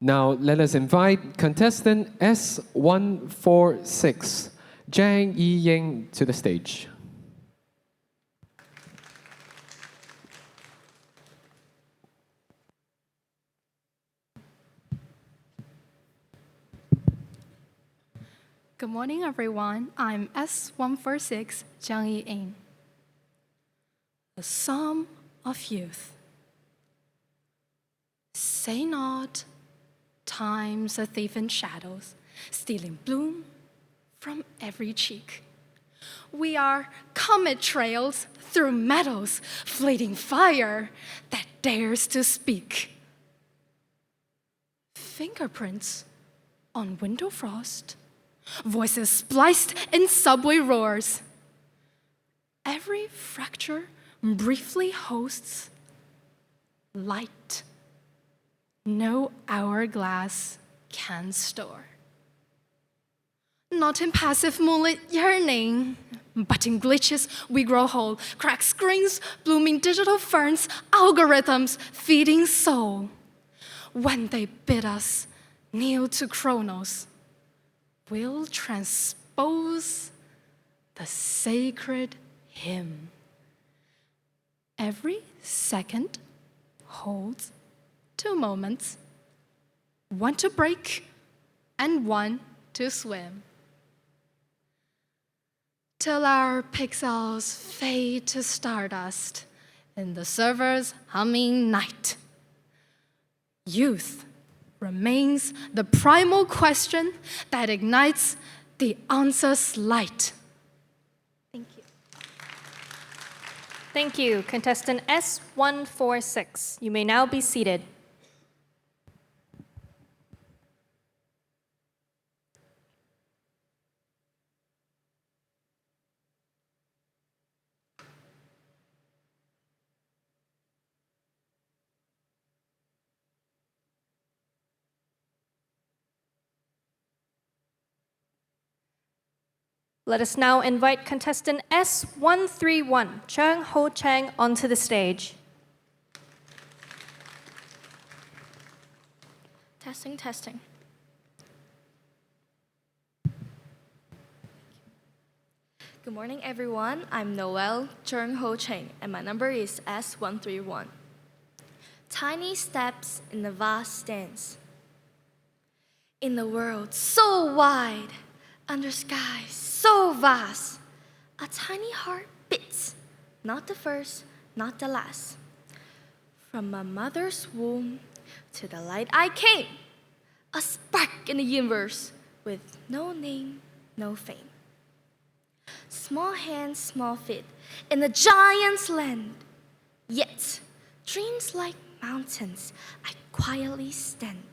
Speaker 2: Now let us invite contestant S146, Zhang Yiying, to the stage.
Speaker 7: Good morning, everyone. I'm S146, Zhang Yiying. The Psalm of Youth. Say not, time's a thief in shadows, stealing bloom from every cheek. We are comet trails through meadows, fleeting fire that dares to speak. Fingerprints on window frost, voices spliced in subway roars. Every fracture briefly hosts light no hourglass can store. Not in passive moonlit yearning, but in glitches we grow whole, cracked screens, blooming digital ferns, algorithms feeding soul. When they bid us kneel to Chronos, we'll transpose the sacred hymn. Every second holds 2 moments, one to break and one to swim. Till our pixels fade to stardust in the server's humming night. Youth remains the primal question that ignites the answer's light.
Speaker 1: Thank you. Thank you, contestant S146. You may now be seated. Let us now invite contestant S131, Chang Ho Chang, onto the stage.
Speaker 3: Testing, testing. Good morning, everyone. I'm Noel Chung Ho Cheng, and my number is S131. Tiny steps in the vast dance. In a world so wide, under skies so vast, a tiny heart beats, not the first, not the last. From my mother's womb to the light I came, a spark in the universe with no name, no fame. Small hands, small feet, in the giant's land, yet dreams like mountains I quietly stand.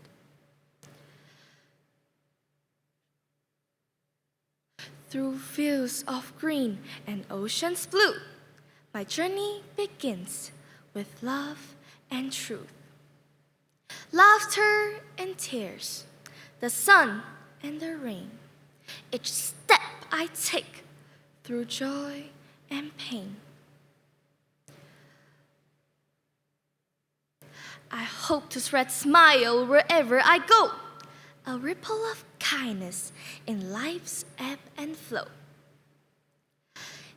Speaker 3: Through fields of green and oceans blue, my journey begins with love and truth. Laughter and tears, the sun and the rain, each step I take through joy and pain. I hope to spread smile wherever I go, a ripple of kindness in life's ebb and flow.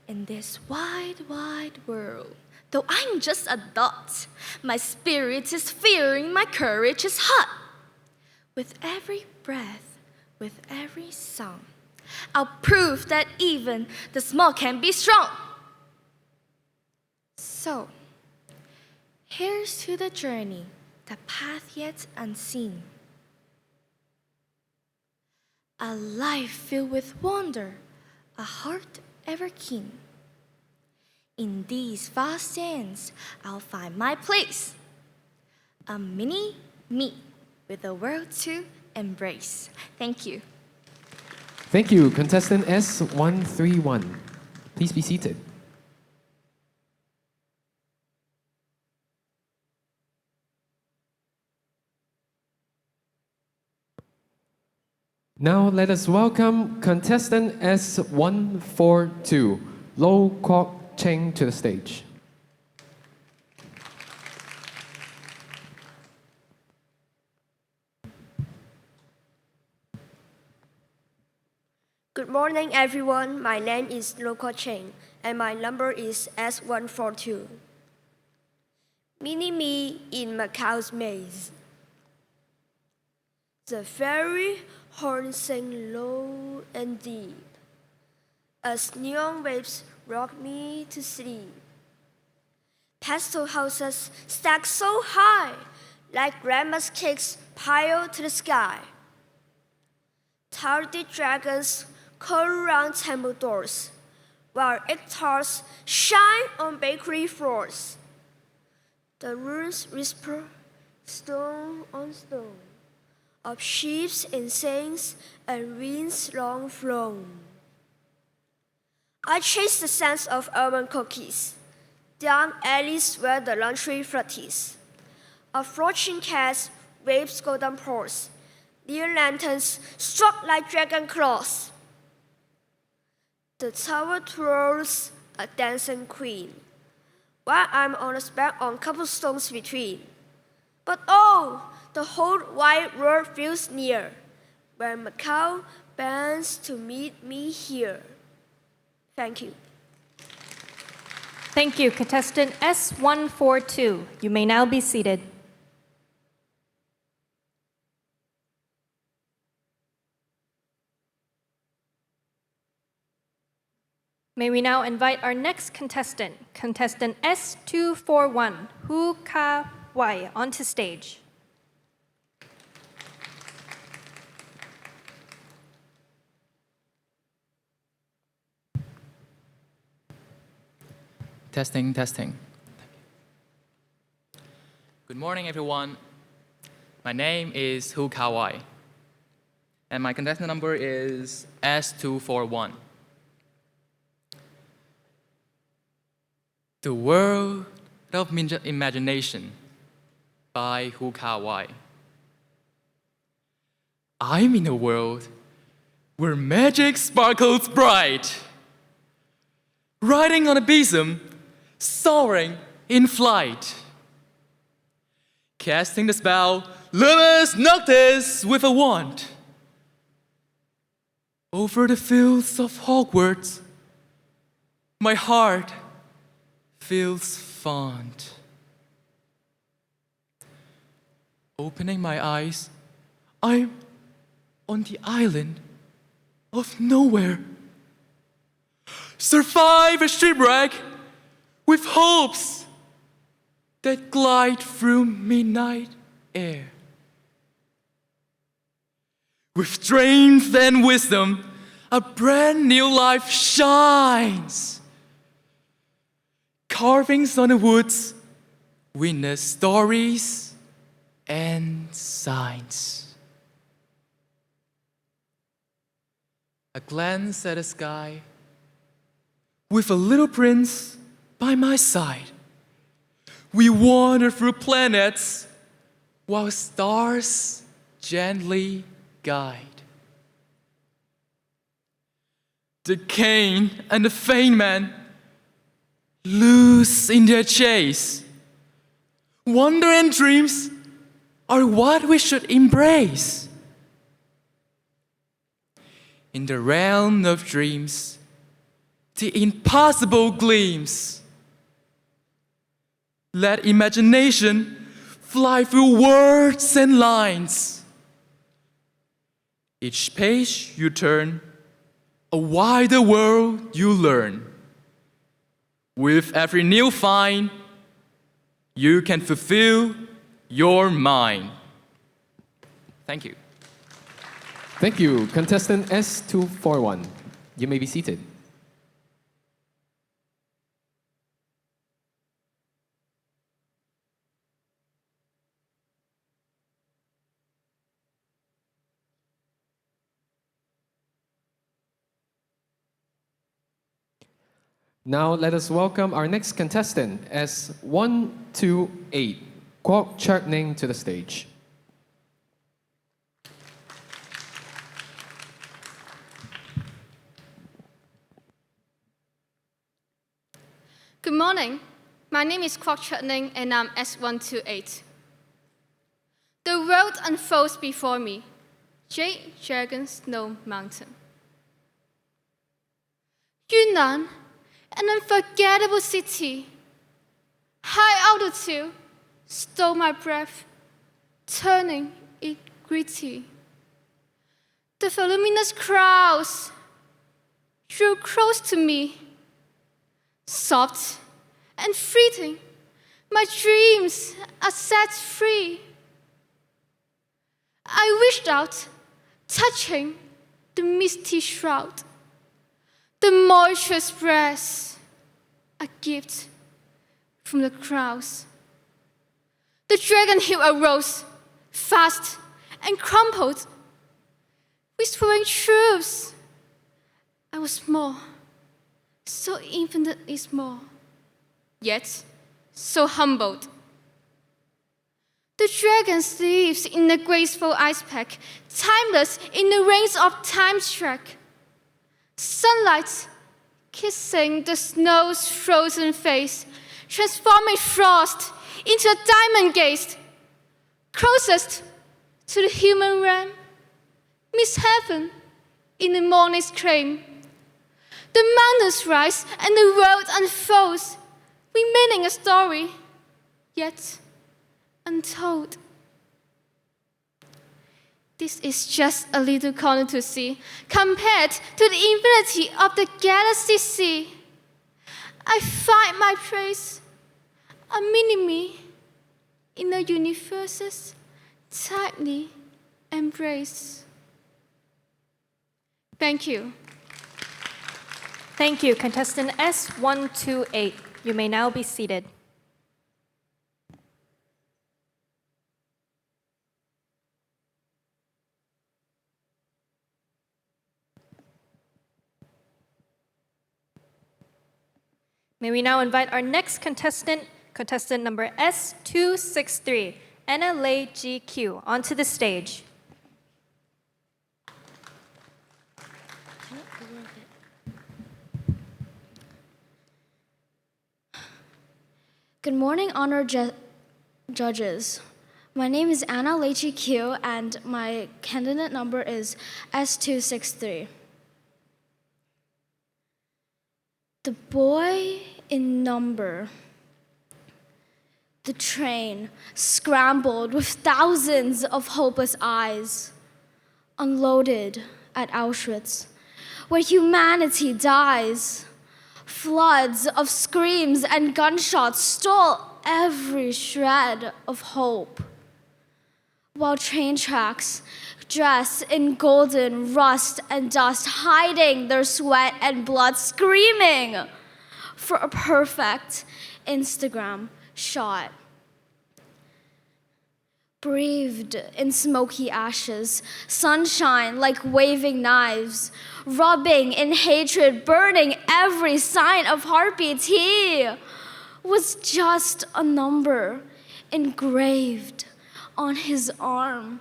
Speaker 3: In this wide, wide world, though I'm just a dot, my spirit is fearing, my courage is hot. With every breath, with every song, I'll prove that even the small can be strong. So, here's to the journey, the path yet unseen. A life filled with wonder, a heart ever keen. In these vast sands, I'll find my place. A mini me with the world to embrace. Thank you.
Speaker 2: Thank you, contestant S131. Please be seated. Now let us welcome contestant S142, Lo Kwok Cheng, to the stage.
Speaker 9: Good morning, everyone. My name is Lo Kwok Cheng, and my number is S142. Mini me in Macao's maze. The fairy horn sang low and deep as neon waves rock me to sleep. Pastel houses stacked so high, like grandma's cakes piled to the sky. Tardy dragons curl around temple doors, while egg tarts shine on bakery floors. The runes whisper, stone on stone, of sheeps and saints and winds long flown. I chase the scents of almond cookies, down alleys where the laundry flirties. Approaching cats waves golden paws. Neon lanterns struck like dragon claws. The tower twirls a dancing queen, while I'm on a speck on cobblestones between. But oh, the whole wide world feels near when Macao bends to meet me here. Thank you.
Speaker 1: Thank you, contestant S142. You may now be seated. May we now invite our next contestant, contestant S241, Hu Ka Wai, onto stage.
Speaker 8: Testing, testing. Good morning, everyone. My name is Hu Kawai, and my contestant number is S241. The World of Imagination by Hu Kawai. I'm in a world where magic sparkles bright, riding on a besom, soaring in flight. Casting the spell, Lumus Noctis with a wand. Over the fields of Hogwarts, my heart feels fond. Opening my eyes, I'm on the island of nowhere. Survive a shipwreck with hopes that glide through midnight air. With strength and wisdom, a brand new life shines. Carvings on the woods, witness stories and signs. A glance at the sky, with a little prince by my side. We wander through planets while stars gently guide. The Cain and the Feynman man lose in their chase. Wonder and dreams are what we should embrace. In the realm of dreams, the impossible gleams. Let imagination fly through words and lines. Each page you turn, a wider world you learn. With every new find, you can fulfill your mind. Thank you.
Speaker 2: Thank you, contestant S241. You may be seated. Now let us welcome our next contestant, S128, Kwok Chutning, to the stage.
Speaker 11: Good morning. My name is Kwok Chutning and I'm S128. The world unfolds before me. Jade Dragon Snow Mountain. Yunnan, an unforgettable city. High altitude stole my breath, turning it gritty. The voluminous crowds drew close to me. Soft and fleeting, my dreams are set free. I reached out, touching the misty shroud. The moisture breath, a gift from the crowds. The dragon hill arose, fast and crumpled, whispering truths. I was small, so infinitely small, yet so humbled. The dragon sleeps in the graceful ice pack, timeless in the rains of time's track. Sunlight kissing the snow's frozen face, transforming frost into a diamond gaze. Closest to the human realm, Miss Heaven in the morning's claim. The mountains rise and the world unfolds, remaining a story, yet untold. This is just a little corner to see, compared to the infinity of the galaxy sea. I find my place, a mini-me, in the universe's tightly embrace. Thank you.
Speaker 1: Thank you, contestant S128. You may now be seated. May we now invite our next contestant, contestant number S263, Anna Lei GQ, onto the stage.
Speaker 12: Good morning, honored judges. My name is Anna Lei GQ, and my candidate number is S263. The boy in number. The train scrambled with thousands of hopeless eyes, unloaded at Auschwitz, where humanity dies. Floods of screams and gunshots stole every shred of hope, while train tracks, dressed in golden rust and dust, hiding their sweat and blood, screaming for a perfect Instagram shot. Breathed in smoky ashes, sunshine like waving knives, rubbing in hatred, burning every sign of heartbeats. He was just a number engraved on his arm.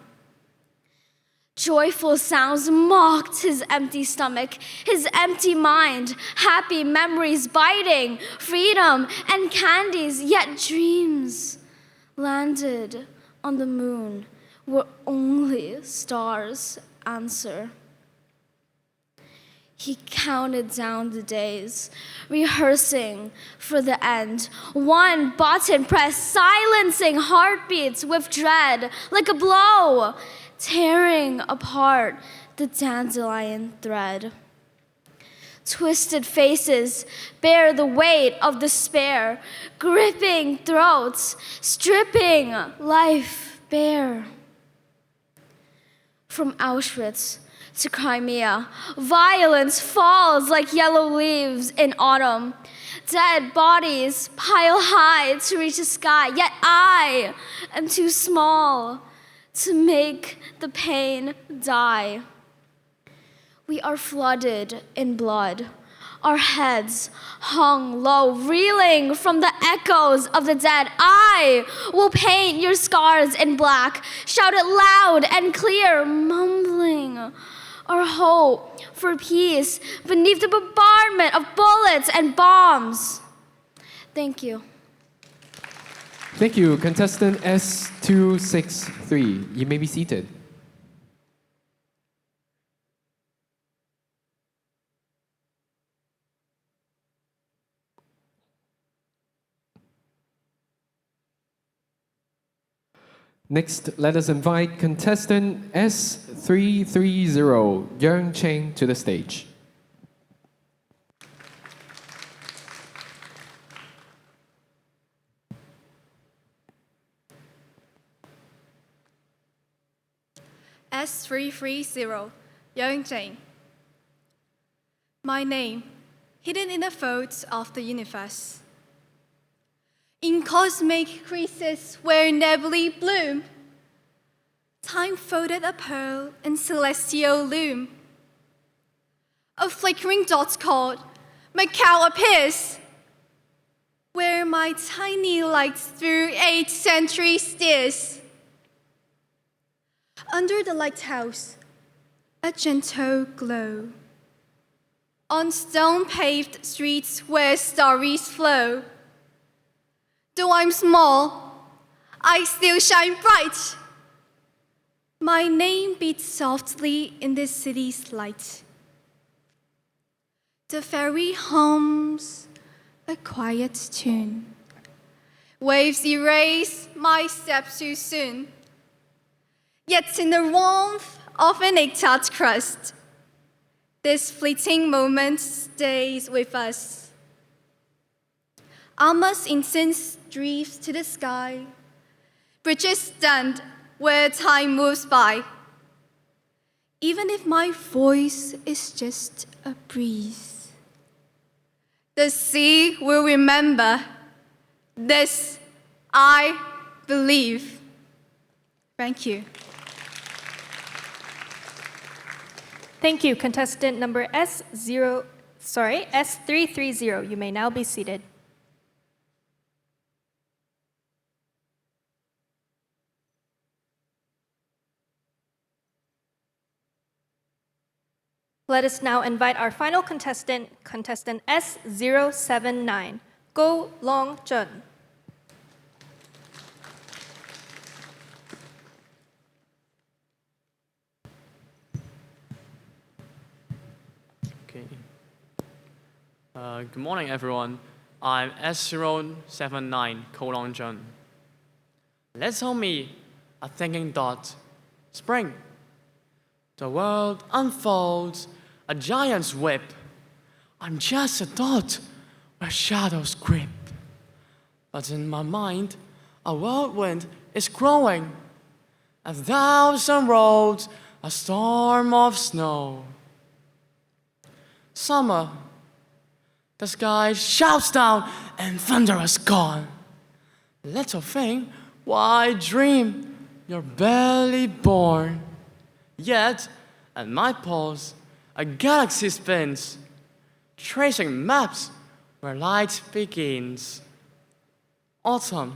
Speaker 12: Joyful sounds mocked his empty stomach, his empty mind, happy memories biting, freedom and candies, yet dreams landed on the moon where only stars answer. He counted down the days, rehearsing for the end. One button press, silencing heartbeats with dread, like a blow, tearing apart the dandelion thread. Twisted faces bear the weight of despair, gripping throats, stripping life bare. From Auschwitz to Crimea, violence falls like yellow leaves in autumn. Dead bodies pile high to reach the sky, yet I am too small to make the pain die. We are flooded in blood, our heads hung low, reeling from the echoes of the dead. I will paint your scars in black, shout it loud and clear, mumbling our hope for peace beneath the bombardment of bullets and bombs. Thank you.
Speaker 2: Thank you, contestant S263. You may be seated. Next, let us invite contestant S330, Yeung Cheng, to the stage.
Speaker 13: S330, Yeung Cheng. My name, hidden in the folds of the universe. In cosmic creases where nebulae bloom, time folded a pearl in celestial loom. A flickering dot called Macao appears. where my tiny light through 8 centuries steers. Under the lighthouse, a gentle glow. On stone-paved streets where stories flow. Though I'm small, I still shine bright. My name beats softly in this city's light. The ferry hums a quiet tune. Waves erase my steps too soon. Yet in the warmth of an egg-tart crust, this fleeting moment stays with us. Almost incense drifts to the sky. Bridges stand where time moves by. Even if my voice is just a breeze, the sea will remember. This I believe. Thank you.
Speaker 1: Thank you, contestant number S330. You may now be seated. Let us now invite our final contestant, contestant S079, Go Long Jun.
Speaker 14: Okay. Good morning, everyone. I'm S079, Ko Long Jun. Let's hold me a thinking dot. Spring. The world unfolds a giant's whip. I'm just a dot where shadows grip. But in my mind, a whirlwind is growing. 1,000 roads, a storm of snow. Summer, the sky shouts down and thunder is gone. Little thing, why dream? You're barely born. Yet, at my pulse, a galaxy spins, tracing maps where light begins. Autumn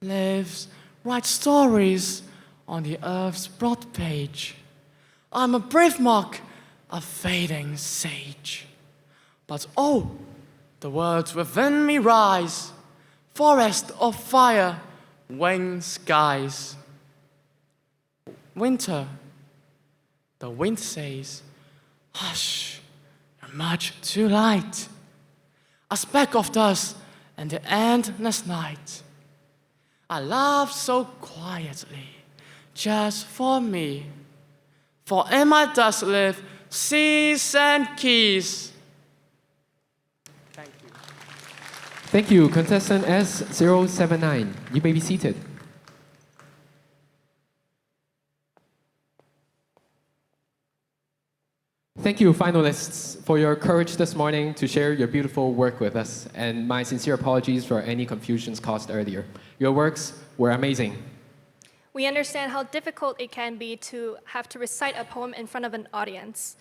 Speaker 14: lives, writes stories on the earth's broad page. I'm a brave mark, a fading sage. But oh, the words within me rise, forest of fire, winged skies. Winter, the wind says, hush, you're much too light. A speck of dust in the endless night. I laugh so quietly, just for me. For in my dust live seas and keys. Thank you.
Speaker 2: Thank you, contestant S079. You may be seated. Thank you, finalists, for your courage this morning to share your beautiful work with us, and my sincere apologies for any confusions caused earlier. Your works were amazing.
Speaker 1: We understand how difficult it can be to have to recite a poem in front of an audience.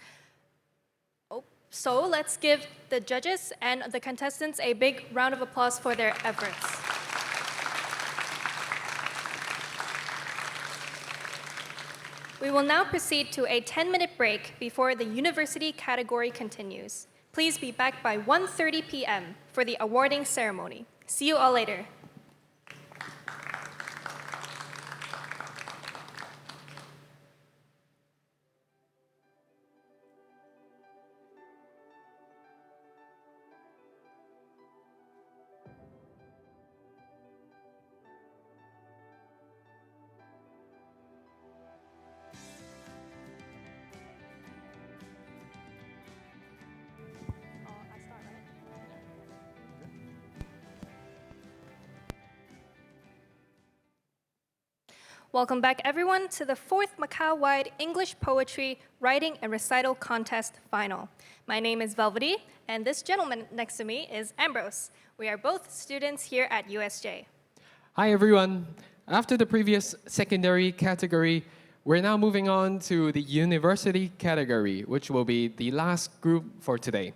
Speaker 1: So let's give the judges and the contestants a big round of applause for their efforts. We will now proceed to a 10-minute break before the university category continues. Please be back by 1:30 p.m. for the awarding ceremony. See you all later. Welcome back, everyone, to the 4th Macao-wide English Poetry Writing and Recital Contest Final. My name is Velvety, and this gentleman next to me is Ambrose. We are both students here at USJ.
Speaker 2: Hi, everyone. After the previous secondary category, we're now moving on to the university category, which will be the last group for today.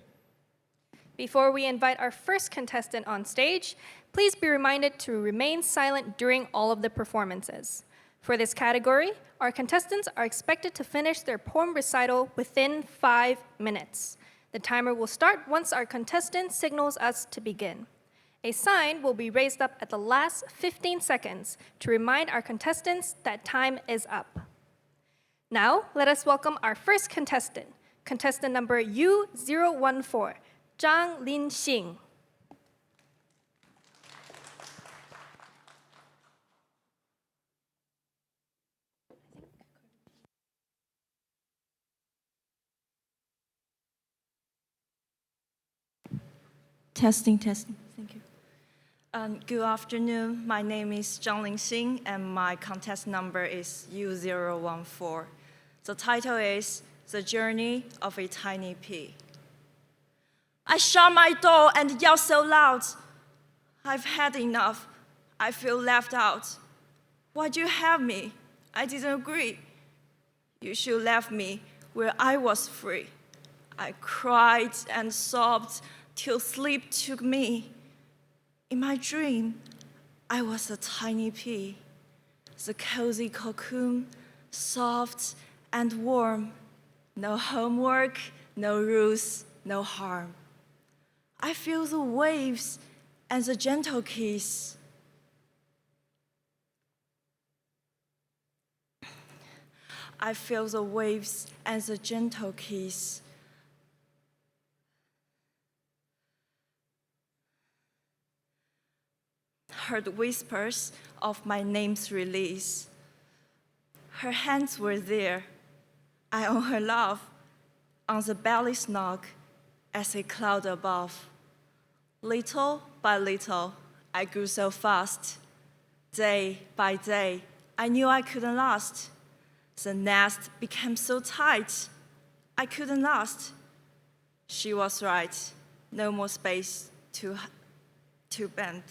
Speaker 1: Before we invite our first contestant on stage, please be reminded to remain silent during all of the performances. For this category, our contestants are expected to finish their poem recital within 5 minutes. The timer will start once our contestant signals us to begin. A sign will be raised up at the last 15 seconds to remind our contestants that time is up. Now, let us welcome our first contestant, contestant number U014, Zhang Linxing.
Speaker 15: Testing. Thank you. Good afternoon. My name is Zhang Linxing, and my contest number is U014. The title is The Journey of a Tiny Pea. I shut my door and yelled so loud. I've had enough. I feel left out. Why'd you have me? I didn't agree. You should left me where I was free. I cried and sobbed till sleep took me. In my dream, I was a tiny pea, the cozy cocoon, soft and warm. No homework, no rules, no harm. I feel the waves and the gentle kiss. I feel the waves and the gentle kiss. Heard whispers of my name's release. Her hands were there. I own her love on the belly snug as a cloud above. Little by little, I grew so fast. Day by day, I knew I couldn't last. The nest became so tight, I couldn't last. She was right, no more space to bend.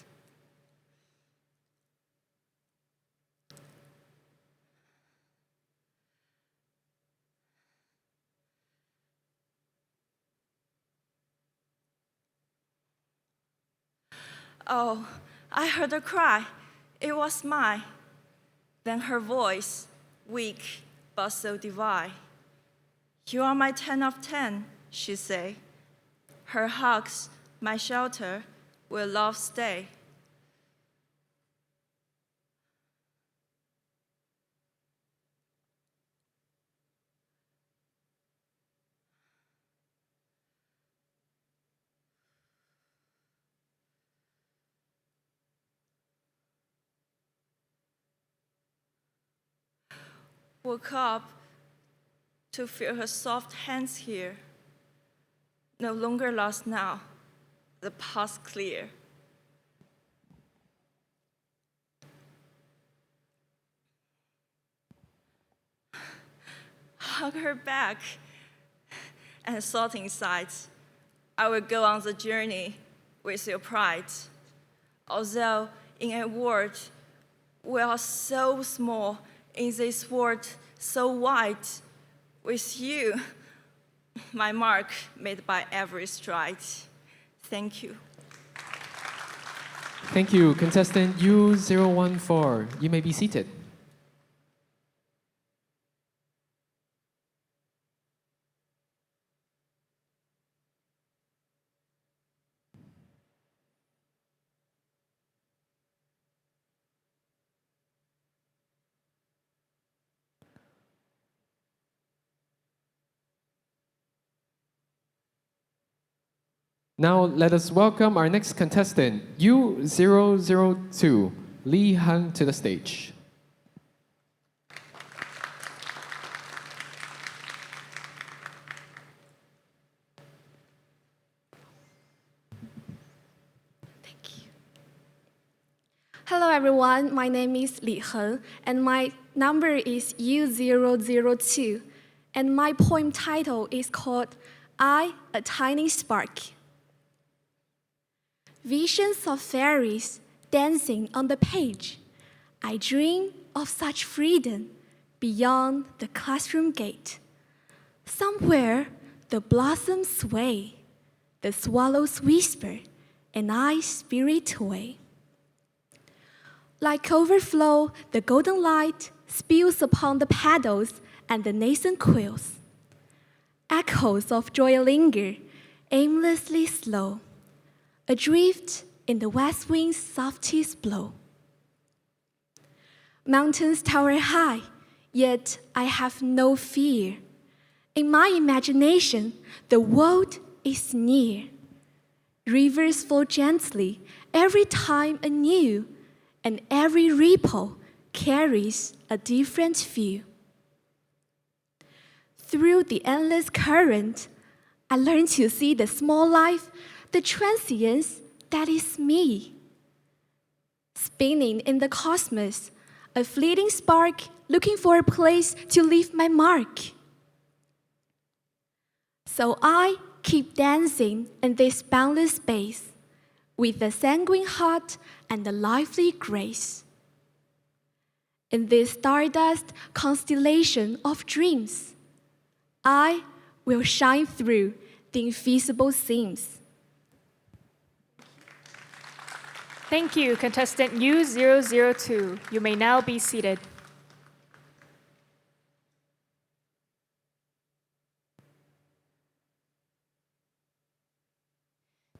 Speaker 15: Oh, I heard her cry. It was mine. Then her voice, weak but so divine. You are my 10 of 10, she say. Her hugs, my shelter, will love stay. Woke up to feel her soft hands here. No longer lost now, the past clear. Hug her back and thought inside, I will go on the journey with your pride. Although in a world we are so small, in this world so wide, with you, my mark made by every stride. Thank you.
Speaker 2: Thank you, contestant U014. You may be seated. Now let us welcome our next contestant, U002, Li Han, to the stage.
Speaker 16: Hello everyone, my name is Li Heng, and my number is U002, and my poem title is called I, a Tiny Spark. Visions of fairies dancing on the page. I dream of such freedom beyond the classroom gate. Somewhere the blossoms sway, The swallows whisper, and I spirit away. Like overflow, the golden light spills upon the paddles and the nascent quills. Echoes of joy linger, aimlessly slow, adrift in the west wind's softest blow. Mountains tower high, yet I have no fear. In my imagination, the world is near. Rivers flow gently, every time anew, and every ripple carries a different view. Through the endless current, I learn to see the small life, the transience that is me. Spinning in the cosmos, a fleeting spark, looking for a place to leave my mark. So I keep dancing in this boundless space, with a sanguine heart and a lively grace. In this stardust constellation of dreams, I will shine through the invisible seams.
Speaker 1: Thank you, contestant U002. You may now be seated.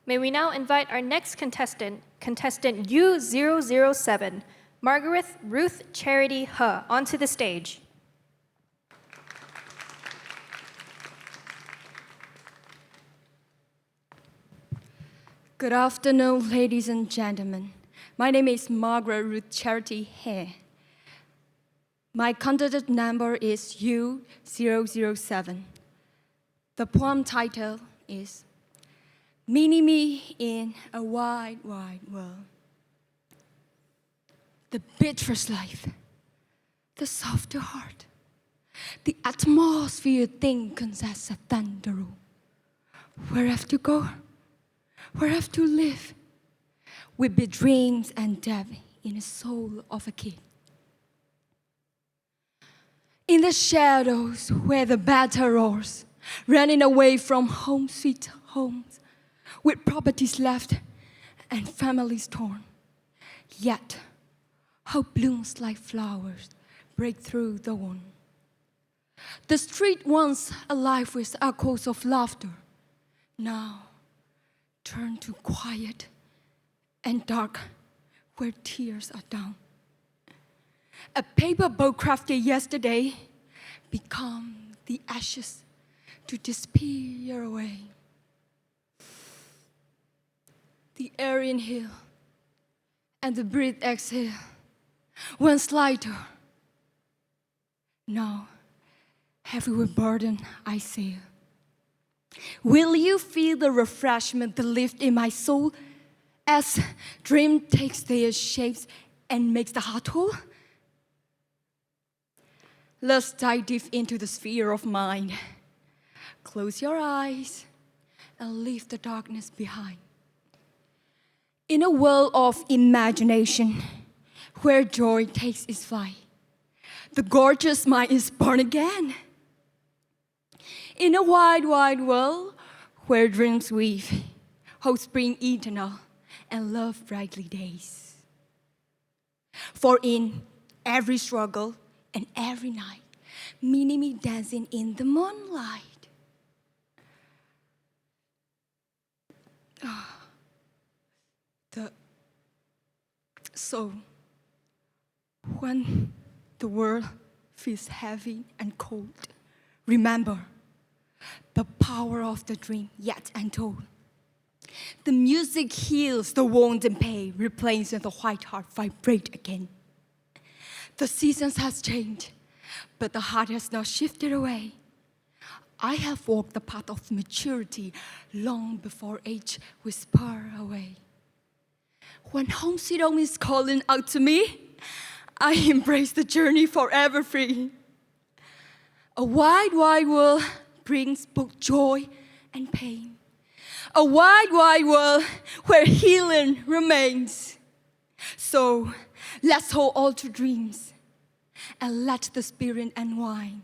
Speaker 1: May we now invite our next contestant, contestant U007, Margaret Ruth Charity He, onto the stage.
Speaker 10: Good afternoon, ladies and gentlemen. My name is Margaret Ruth Charity He. My contestant number is U007. The poem title is Mini-Me in a Wide, Wide World. The bitterest life, the softer heart, the atmosphere thinkens as a thunder roll. Where I have to go, where I have to live, with the dreams and depth in the soul of a kid. In the shadows where the battle roars, running away from home sweet homes, with properties left and families torn. Yet, hope blooms like flowers break through the wound. The street once alive with echoes of laughter, now turn to quiet and dark where tears are down. A paper boat crafted yesterday become the ashes to disappear away. The air inhale and the breath exhale, once lighter, now heavy with burden I sail. Will you feel the refreshment, the lift in my soul, as dream takes their shapes and makes the heart whole? Let's dive deep into the sphere of mind. Close your eyes and leave the darkness behind. In a world of imagination, where joy takes its flight, the gorgeous mind is born again. In a wide, wide world, where dreams weave, hope spring eternal, and love brightly days. For in every struggle and every night, Mini-Me dancing in the moonlight. So, when the world feels heavy and cold, remember the power of the dream yet untold. The music heals the wound and pain, replacing the white heart vibrate again. The seasons has changed, but the heart has not shifted away. I have walked the path of maturity long before age whisper away. When home sweet home is calling out to me, I embrace the journey forever free. A wide, wide world brings both joy and pain. A wide, wide world where healing remains. So let's hold all to dreams and let the spirit unwind.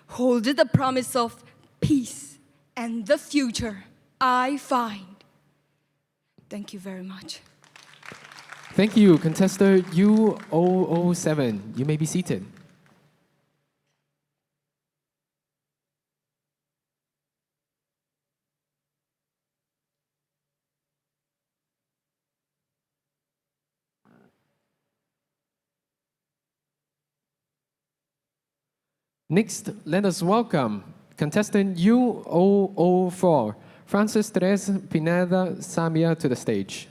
Speaker 10: Hold the promise of peace and the future I find. Thank you very much.
Speaker 2: Thank you, contestant U007. You may be seated. Next, let us welcome contestant U004, Francis Teresa Pineda Samia, to the stage.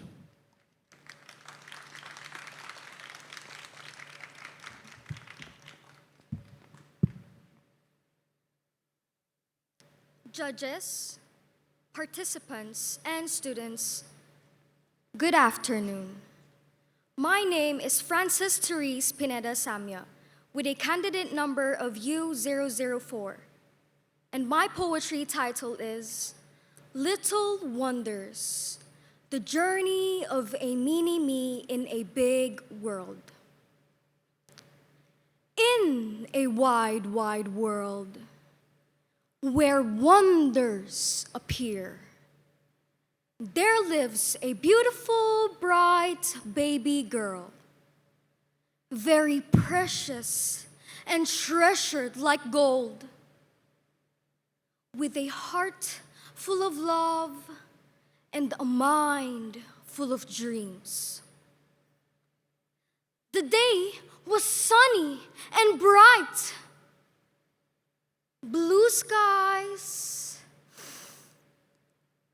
Speaker 17: Judges, participants, and students, good afternoon. My name is Francis Therese Pineda Samia, with a candidate number of U004, and my poetry title is Little Wonders, the journey of a mini-me in a big world. In a wide, wide world, where wonders appear, there lives a beautiful, bright baby girl, very precious and treasured like gold, with a heart full of love and a mind full of dreams. The day was sunny and bright. Blue skies,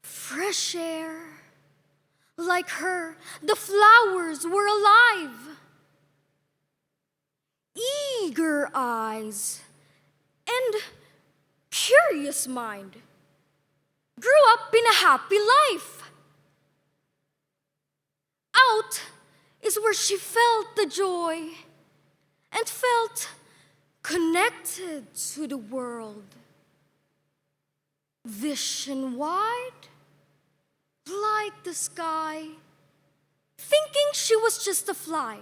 Speaker 17: fresh air. Like her, the flowers were alive. Eager eyes and curious mind grew up in a happy life. Out is where she felt the joy and felt connected to the world. Vision wide, like the sky, thinking she was just a fly.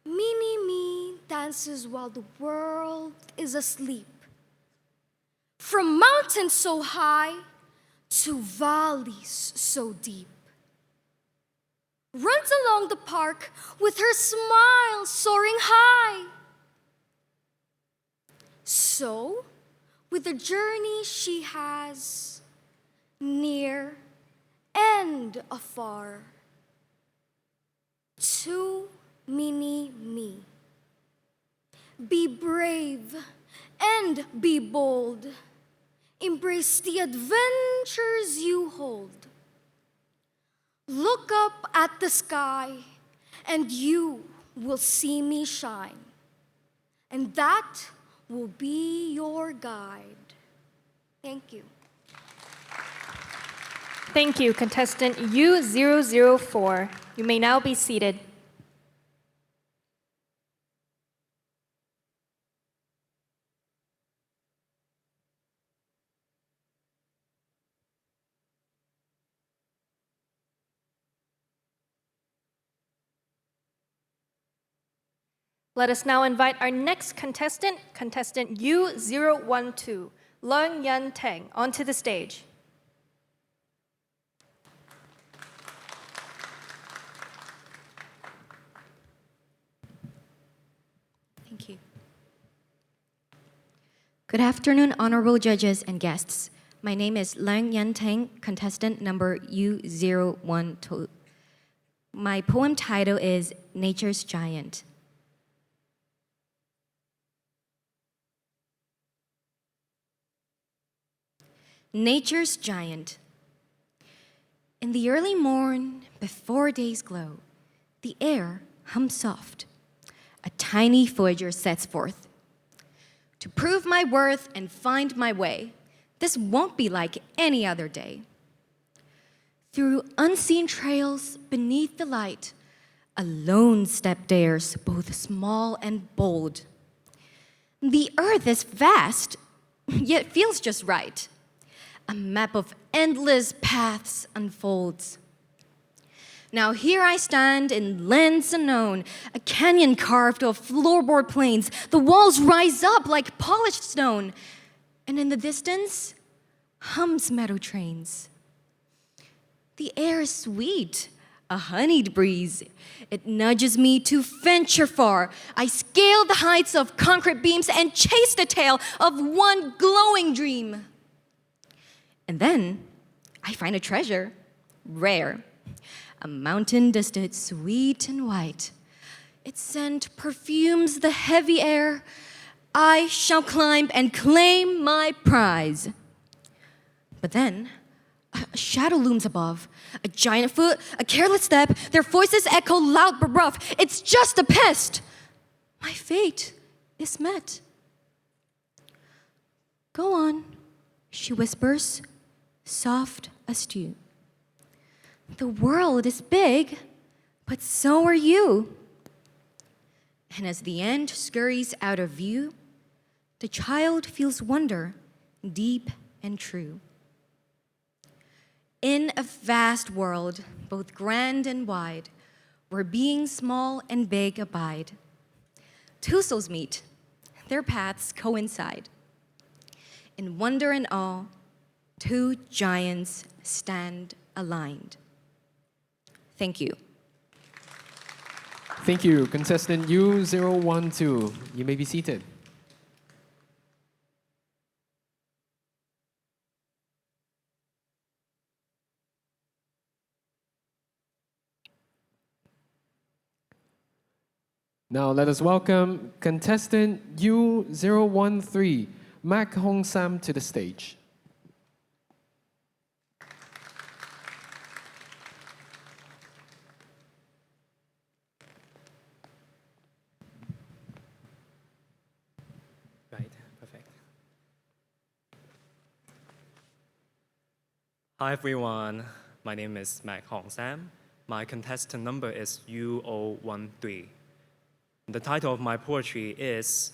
Speaker 17: Mini-me dances while the world is asleep. From mountains so high to valleys so deep. Runs along the park with her smile soaring high. So, with the journey she has, near and afar, to mini-me. Be brave and be bold. Embrace the adventures you hold. Look up at the sky and you will see me shine. And that will be your guide. Thank you.
Speaker 1: Thank you, contestant U004. You may now be seated. Let us now invite our next contestant, contestant U012, Leung Yun Teng, onto the stage.
Speaker 18: Thank you. Good afternoon, honorable judges and guests. My name is Leung Yun Teng, contestant number U012. My poem title is Nature's Giant. Nature's Giant. In the early morn, before day's glow, the air hums soft. A tiny voyager sets forth. To prove my worth and find my way, this won't be like any other day. Through unseen trails beneath the light, a lone step dares, both small and bold. The earth is vast, yet feels just right. A map of endless paths unfolds. Now here I stand in lands unknown, a canyon carved of floorboard plains. The walls rise up like polished stone. And in the distance, hums meadow trains. The air is sweet, a honeyed breeze. It nudges me to venture far. I scale the heights of concrete beams and chase the tail of one glowing dream. And then I find a treasure, rare, a mountain dusted sweet and white. Its scent perfumes the heavy air. I shall climb and claim my prize. But then, a shadow looms above. A giant foot, a careless step. Their voices echo loud but rough. It's just a pest. My fate is met. Go on, she whispers, soft, astute. The world is big, but so are you. And as the end scurries out of view, the child feels wonder, deep and true. In a vast world, both grand and wide, where beings small and big abide, two souls meet, their paths coincide. In wonder and awe, two giants stand aligned. Thank you.
Speaker 2: Thank you. Contestant U012, you may be seated. Now let us welcome contestant U013, Mak Hong Sam, to the stage.
Speaker 20: Right, perfect. Hi everyone, my name is Mak Hong Sam. My contestant number is U013. The title of my poetry is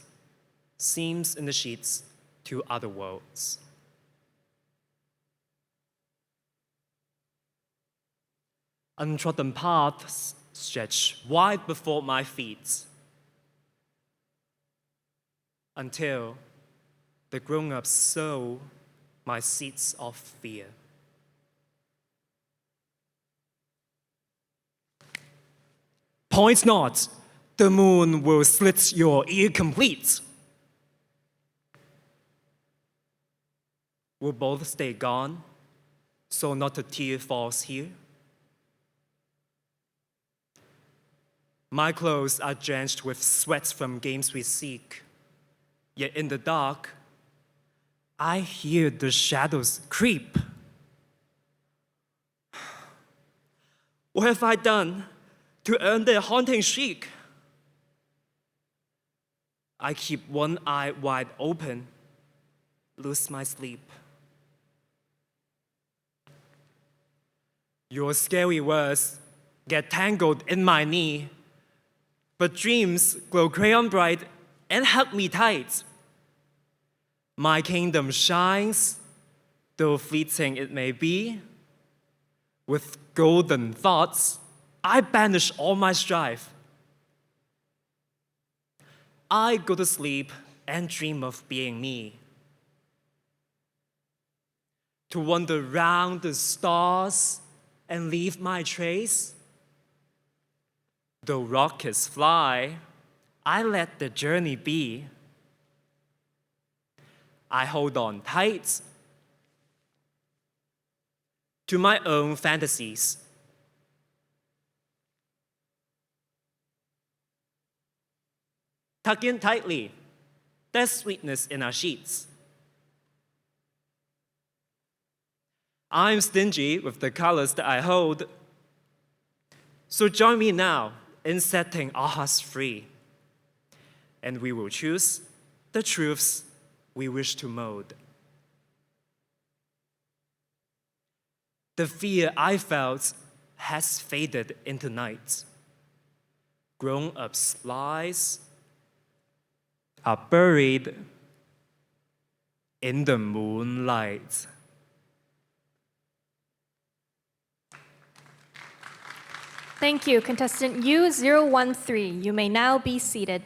Speaker 20: Seams in the Sheets to Other Worlds. Untrodden paths stretch wide before my feet until the grown-ups sow my seeds of fear. Point not, the moon will slit your ear complete. We'll both stay gone, so not a tear falls here. My clothes are drenched with sweat from games we seek. Yet in the dark, I hear the shadows creep. What have I done to earn their haunting shriek? I keep one eye wide open, lose my sleep. Your scary words get tangled in my knee, but dreams glow crayon bright and hug me tight. My kingdom shines, though fleeting it may be. With golden thoughts, I banish all my strife. I go to sleep and dream of being me. To wander round the stars and leave my trace. Though rockets fly, I let the journey be. I hold on tight to my own fantasies. Tuck in tightly, there's sweetness in our sheets. I'm stingy with the colors that I hold, so join me now in setting our hearts free, and we will choose the truths we wish to mold. The fear I felt has faded into night. Grown-ups' lies are buried in the moonlight.
Speaker 1: Thank you, contestant U013. You may now be seated.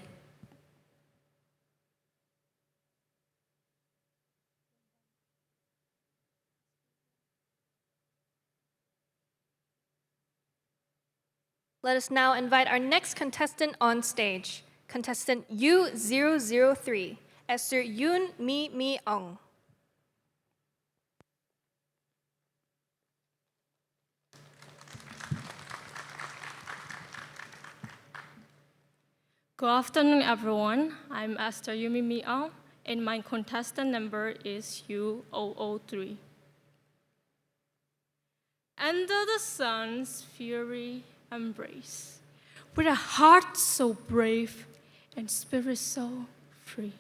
Speaker 1: Let us now invite our next contestant on stage, contestant U003, Esther Yoon Mi Ong.
Speaker 4: Good afternoon, everyone. I'm Esther Yumi Miao, and my contestant number is U003. Under the sun's fiery embrace, with a heart so brave and spirit so free,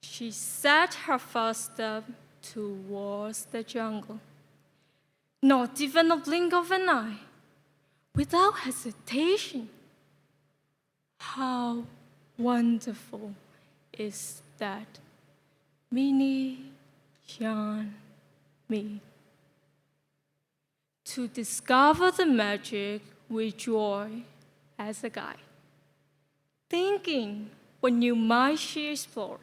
Speaker 4: she set her first step towards the jungle. Not even a blink of an eye, without hesitation. How wonderful is that mini young me? To discover the magic with joy as a guide, thinking when you might she explore,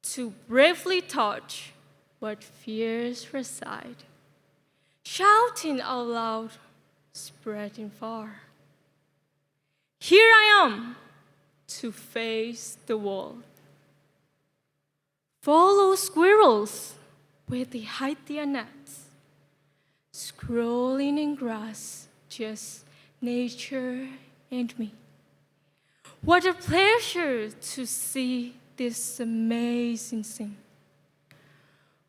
Speaker 4: to bravely touch what fears reside, shouting out loud, spreading far. Here I am to face the world. Follow squirrels where they hide their nets, scrolling in grass, just nature and me. What a pleasure to see this amazing scene.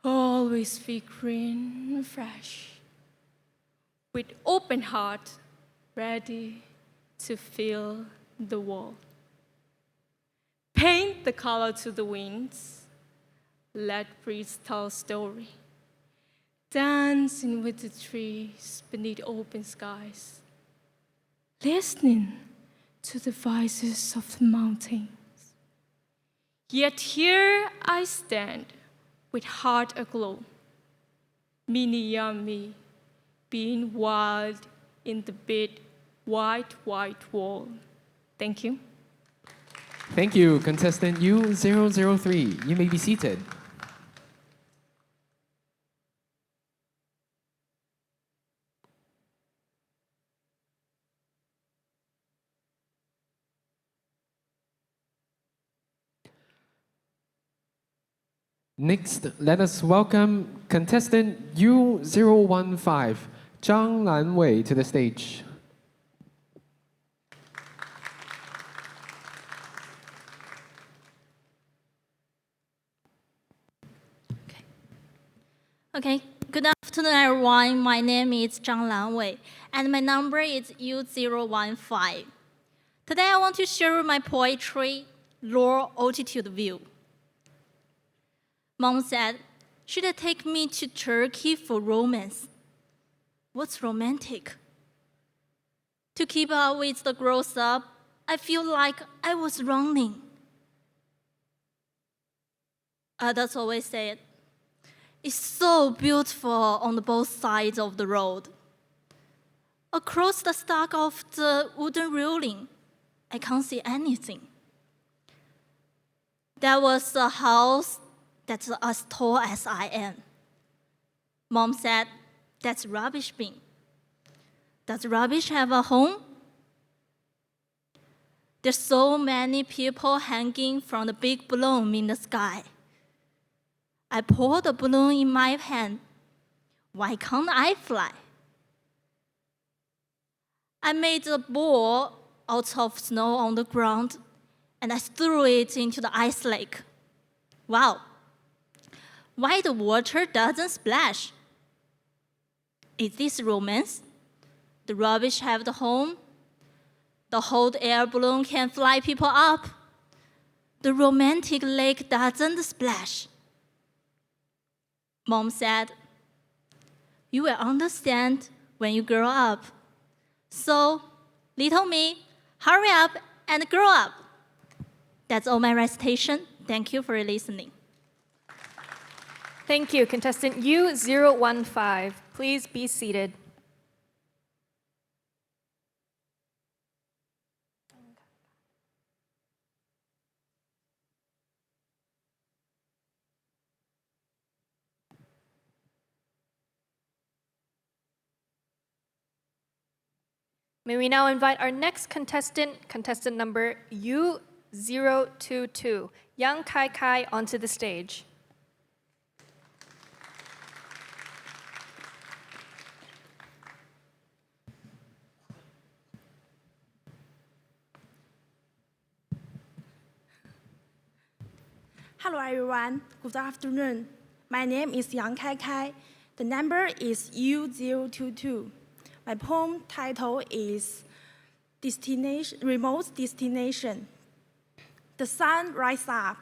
Speaker 4: Always feel green and fresh, with open heart, ready to feel the world. Paint the color to the winds. Let breeze tell story. Dancing with the trees beneath open skies. Listening to the voices of the mountains. Yet here I stand with heart aglow. Mini yummy, being wild in the big white wall. Thank you.
Speaker 2: Thank you, contestant U003. You may be seated. Next, let us welcome contestant U015, Zhang Lanwei, to the stage.
Speaker 21: Okay, good afternoon, everyone. My name is Zhang Lanwei, and my number is U015. Today, I want to share my poetry, Low Altitude View. Mom said, should I take me to Turkey for romance? What's romantic? To keep up with the grown up, I feel like I was running. Others always say it. It's so beautiful on the both sides of the road. Across the stack of the wooden railing, I can't see anything. There was a house that's as tall as I am. Mom said, that's rubbish bin. Does rubbish have a home? There's so many people hanging from the big balloon in the sky. I pull the balloon in my hand. Why can't I fly? I made a ball out of snow on the ground, and I threw it into the ice lake. Wow! Why the water doesn't splash? Is this romance? The rubbish have the home. The hot air balloon can fly people up. The romantic lake doesn't splash. Mom said, you will understand when you grow up. So, little me, hurry up and grow up. That's all my recitation. Thank you for listening.
Speaker 1: Thank you, contestant U015. Please be seated. May we now invite our next contestant, contestant number U022, Yang Kai Kai, onto the stage.
Speaker 5: Hello everyone, good afternoon. My name is Yang Kai Kai. The number is U022. My poem title is Remote Destination. The sun rises up.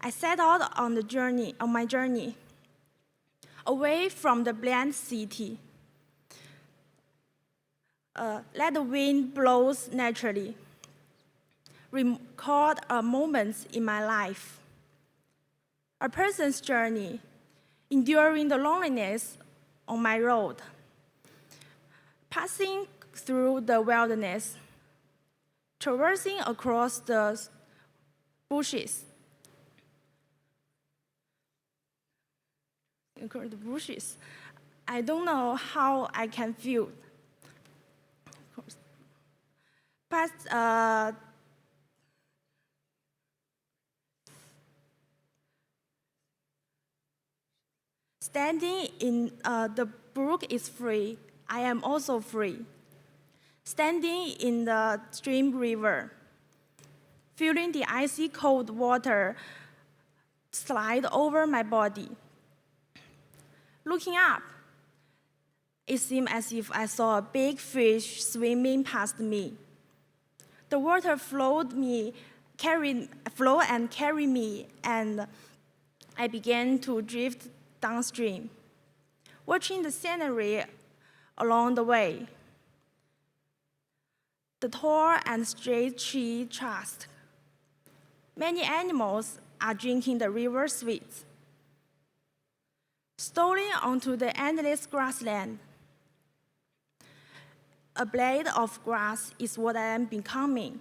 Speaker 5: I set out on my journey, away from the bland city. Let the wind blows naturally. Record moments in my life. A person's journey, enduring the loneliness on my road, passing through the wilderness, traversing across the bushes. I don't know how I can feel. But standing in the brook is free. I am also free. Standing in the stream river, feeling the icy cold water slide over my body. Looking up, it seemed as if I saw a big fish swimming past me. The water flowed and carried me, and I began to drift downstream, watching the scenery along the way. The tall and straight tree trust. Many animals are drinking the river sweets. Strolling onto the endless grassland. A blade of grass is what I am becoming,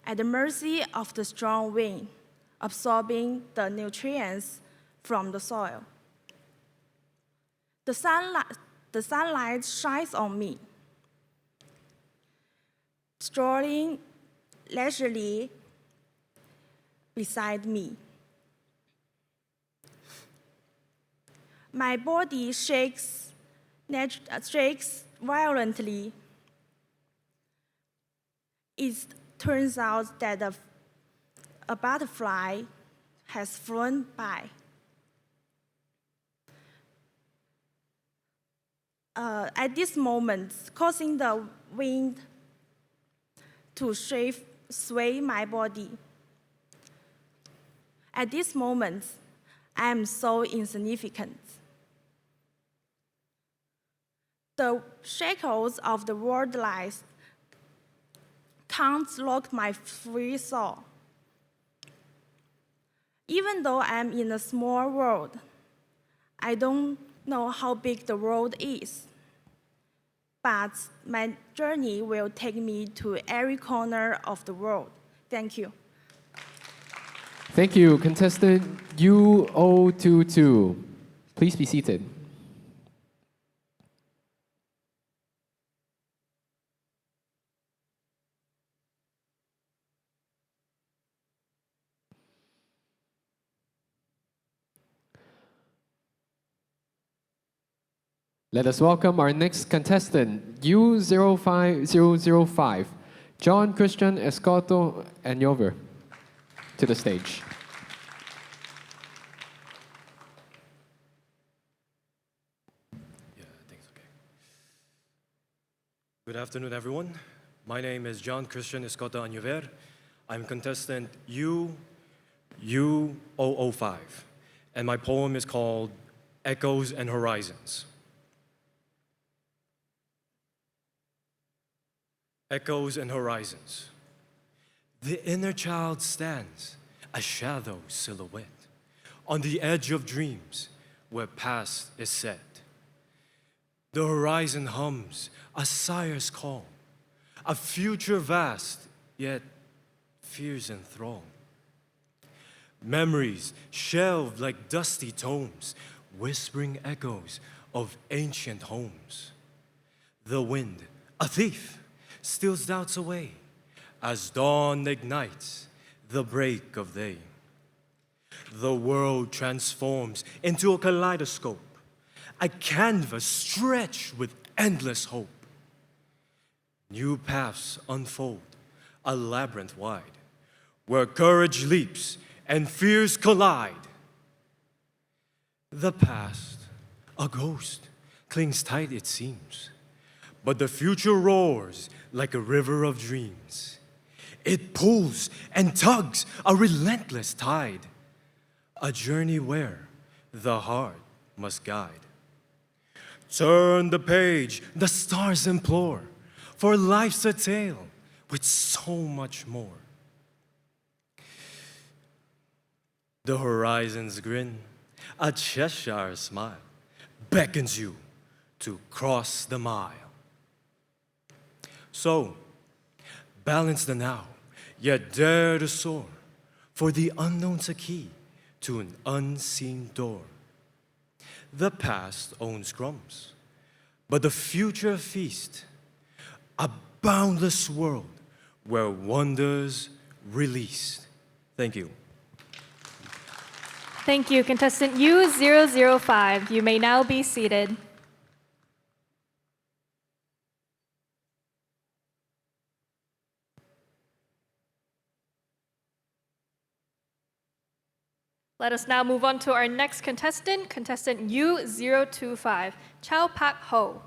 Speaker 5: at the mercy of the strong wind, absorbing the nutrients from the soil. The sunlight shines on me. Strolling leisurely beside me. My body shakes violently. It turns out that a butterfly has flown by. At this moment, causing the wind to sway my body. At this moment, I am so insignificant. The shackles of the world lies can't lock my free soul. Even though I'm in a small world, I don't know how big the world is. But my journey will take me to every corner of the world. Thank you.
Speaker 2: Thank you, contestant U022. Please be seated. Let us welcome our next contestant, U05005, John Christian Escoto Anyover, to the stage.
Speaker 19: Good afternoon, everyone. My name is John Christian Escoto Anyover. I'm contestant U005, and my poem is called Echoes and Horizons. Echoes and horizons. The inner child stands, a shadow silhouette, on the edge of dreams where past is set. The horizon hums a sire's call, a future vast, yet fears enthrall. Memories shelved like dusty tomes, whispering echoes of ancient homes. The wind, A thief steals doubts away as dawn ignites the break of day. The world transforms into a kaleidoscope, a canvas stretched with endless hope. New paths unfold, a labyrinth wide, where courage leaps and fears collide. The past, a ghost, clings tight it seems, but the future roars like a river of dreams. It pulls and tugs a relentless tide, a journey where the heart must guide. Turn the page, the stars implore, for life's a tale with so much more. The horizon's grin, a Cheshire smile, beckons you to cross the mile. So, balance the now, yet dare to soar, for the unknown's a key to an unseen door. The past owns crumbs, but the future feast, a boundless world where wonders released. Thank you.
Speaker 1: Thank you, contestant U005. You may now be seated. Let us now move on to our next contestant, contestant U025, Chow Pak Ho.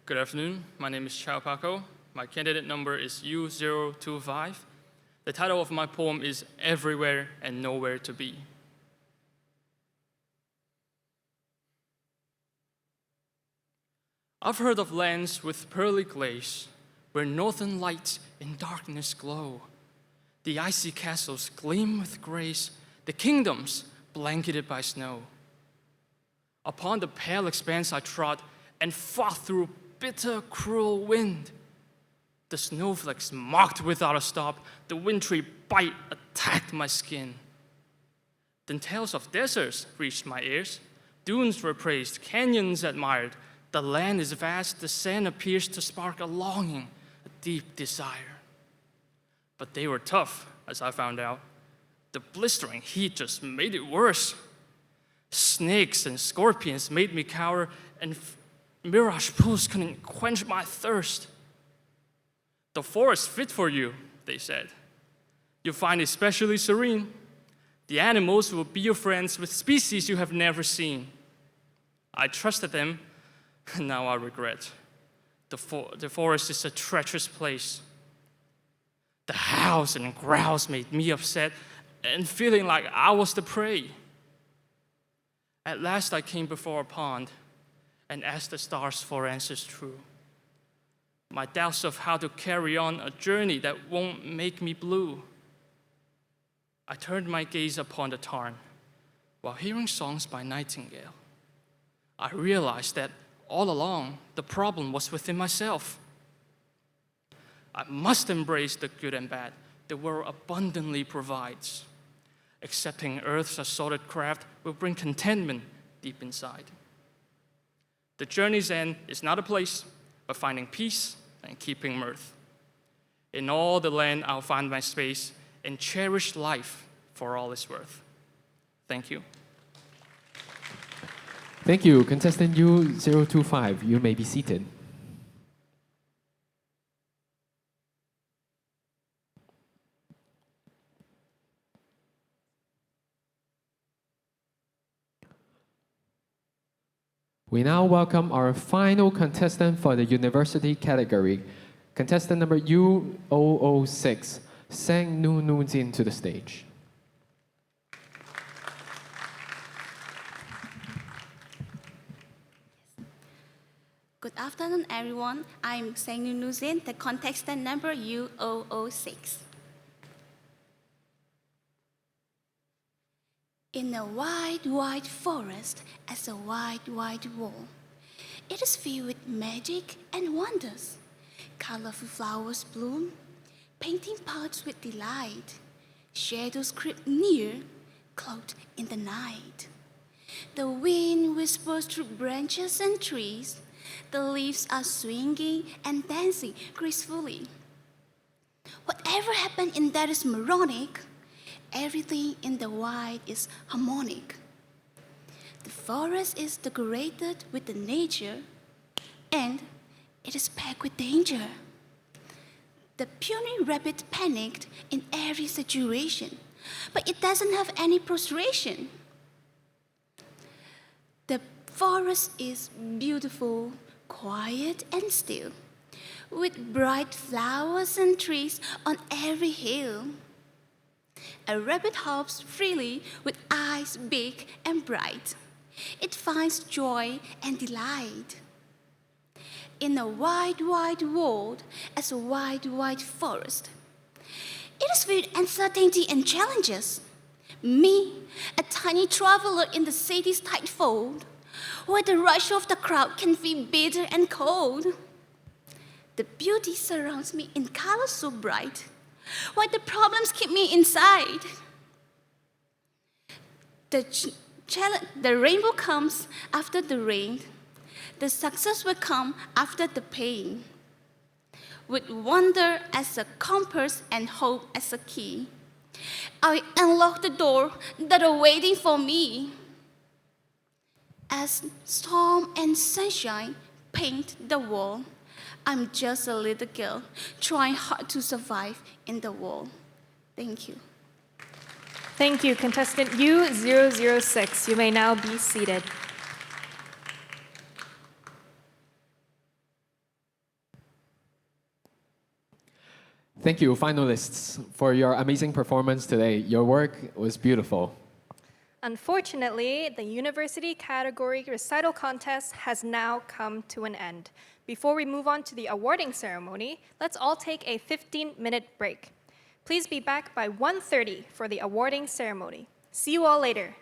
Speaker 6: Good afternoon. My name is Chow Pak Ho. My candidate number is U025. The title of my poem is Everywhere and Nowhere to Be. I've heard of lands with pearly glaze, where northern lights in darkness glow. The icy castles gleam with grace, the kingdoms blanketed by snow. Upon the pale expanse I trod and fought through bitter, cruel wind. The snowflakes mocked without a stop, the wintry bite attacked my skin. Then tales of deserts reached my ears, dunes were praised, canyons admired. The land is vast, the sand appears to spark a longing, a deep desire. But they were tough, as I found out. The blistering heat just made it worse. Snakes and scorpions made me cower, and mirage pools couldn't quench my thirst. The forest fit for you, they said. You'll find it especially serene. The animals will be your friends with species you have never seen. I trusted them, and now I regret. The forest is a treacherous place. The howls and growls made me upset and feeling like I was the prey. At last I came before a pond and asked the stars for answers true. My doubts of how to carry on a journey that won't make me blue. I turned my gaze upon the tarn while hearing songs by nightingale. I realized that all along the problem was within myself. I must embrace the good and bad the world abundantly provides. Accepting Earth's assorted craft will bring contentment deep inside. The journey's end is not a place, but finding peace and keeping mirth. In all the land, I'll find my space and cherish life for all it's worth. Thank you.
Speaker 2: Thank you, contestant U025. You may be seated. We now welcome our final contestant for the university category, contestant number U006, Sang Nu Nu Jin, to the stage.
Speaker 22: Good afternoon, everyone. I'm Sang Nu Nu Jin, the contestant number U006. In a wide, wide forest as a wide, wide wall, it is filled with magic and wonders. Colorful flowers bloom, painting paths with delight. Shadows creep near, cloaked in the night. The wind whispers through branches and trees. The leaves are swinging and dancing gracefully. Whatever happened in that is moronic. Everything in the wild is harmonic. The forest is decorated with the nature, and it is packed with danger. The puny rabbit panicked in every situation, but it doesn't have any prostration. The forest is beautiful, quiet, and still, with bright flowers and trees on every hill. A rabbit hops freely with eyes big and bright. It finds joy and delight. In a wide, wide world, as a wide, wide forest, it is filled with uncertainty and challenges. Me, a tiny traveler in the city's tight fold, where the rush of the crowd can feel bitter and cold. The beauty surrounds me in colors so bright, while the problems keep me inside. The rainbow comes after the rain. The success will come after the pain. With wonder as a compass and hope as a key, I unlock the door that are waiting for me. As storm and sunshine paint the wall, I'm just a little girl trying hard to survive in the world. Thank you.
Speaker 1: Thank you, contestant U006. You may now be seated.
Speaker 2: Thank you, finalists, for your amazing performance today. Your work was beautiful.
Speaker 1: Unfortunately, the university category recital contest has now come to an end. Before we move on to the awarding ceremony, let's all take a 15-minute break. Please be back by 1:30 for the awarding ceremony. See you all later.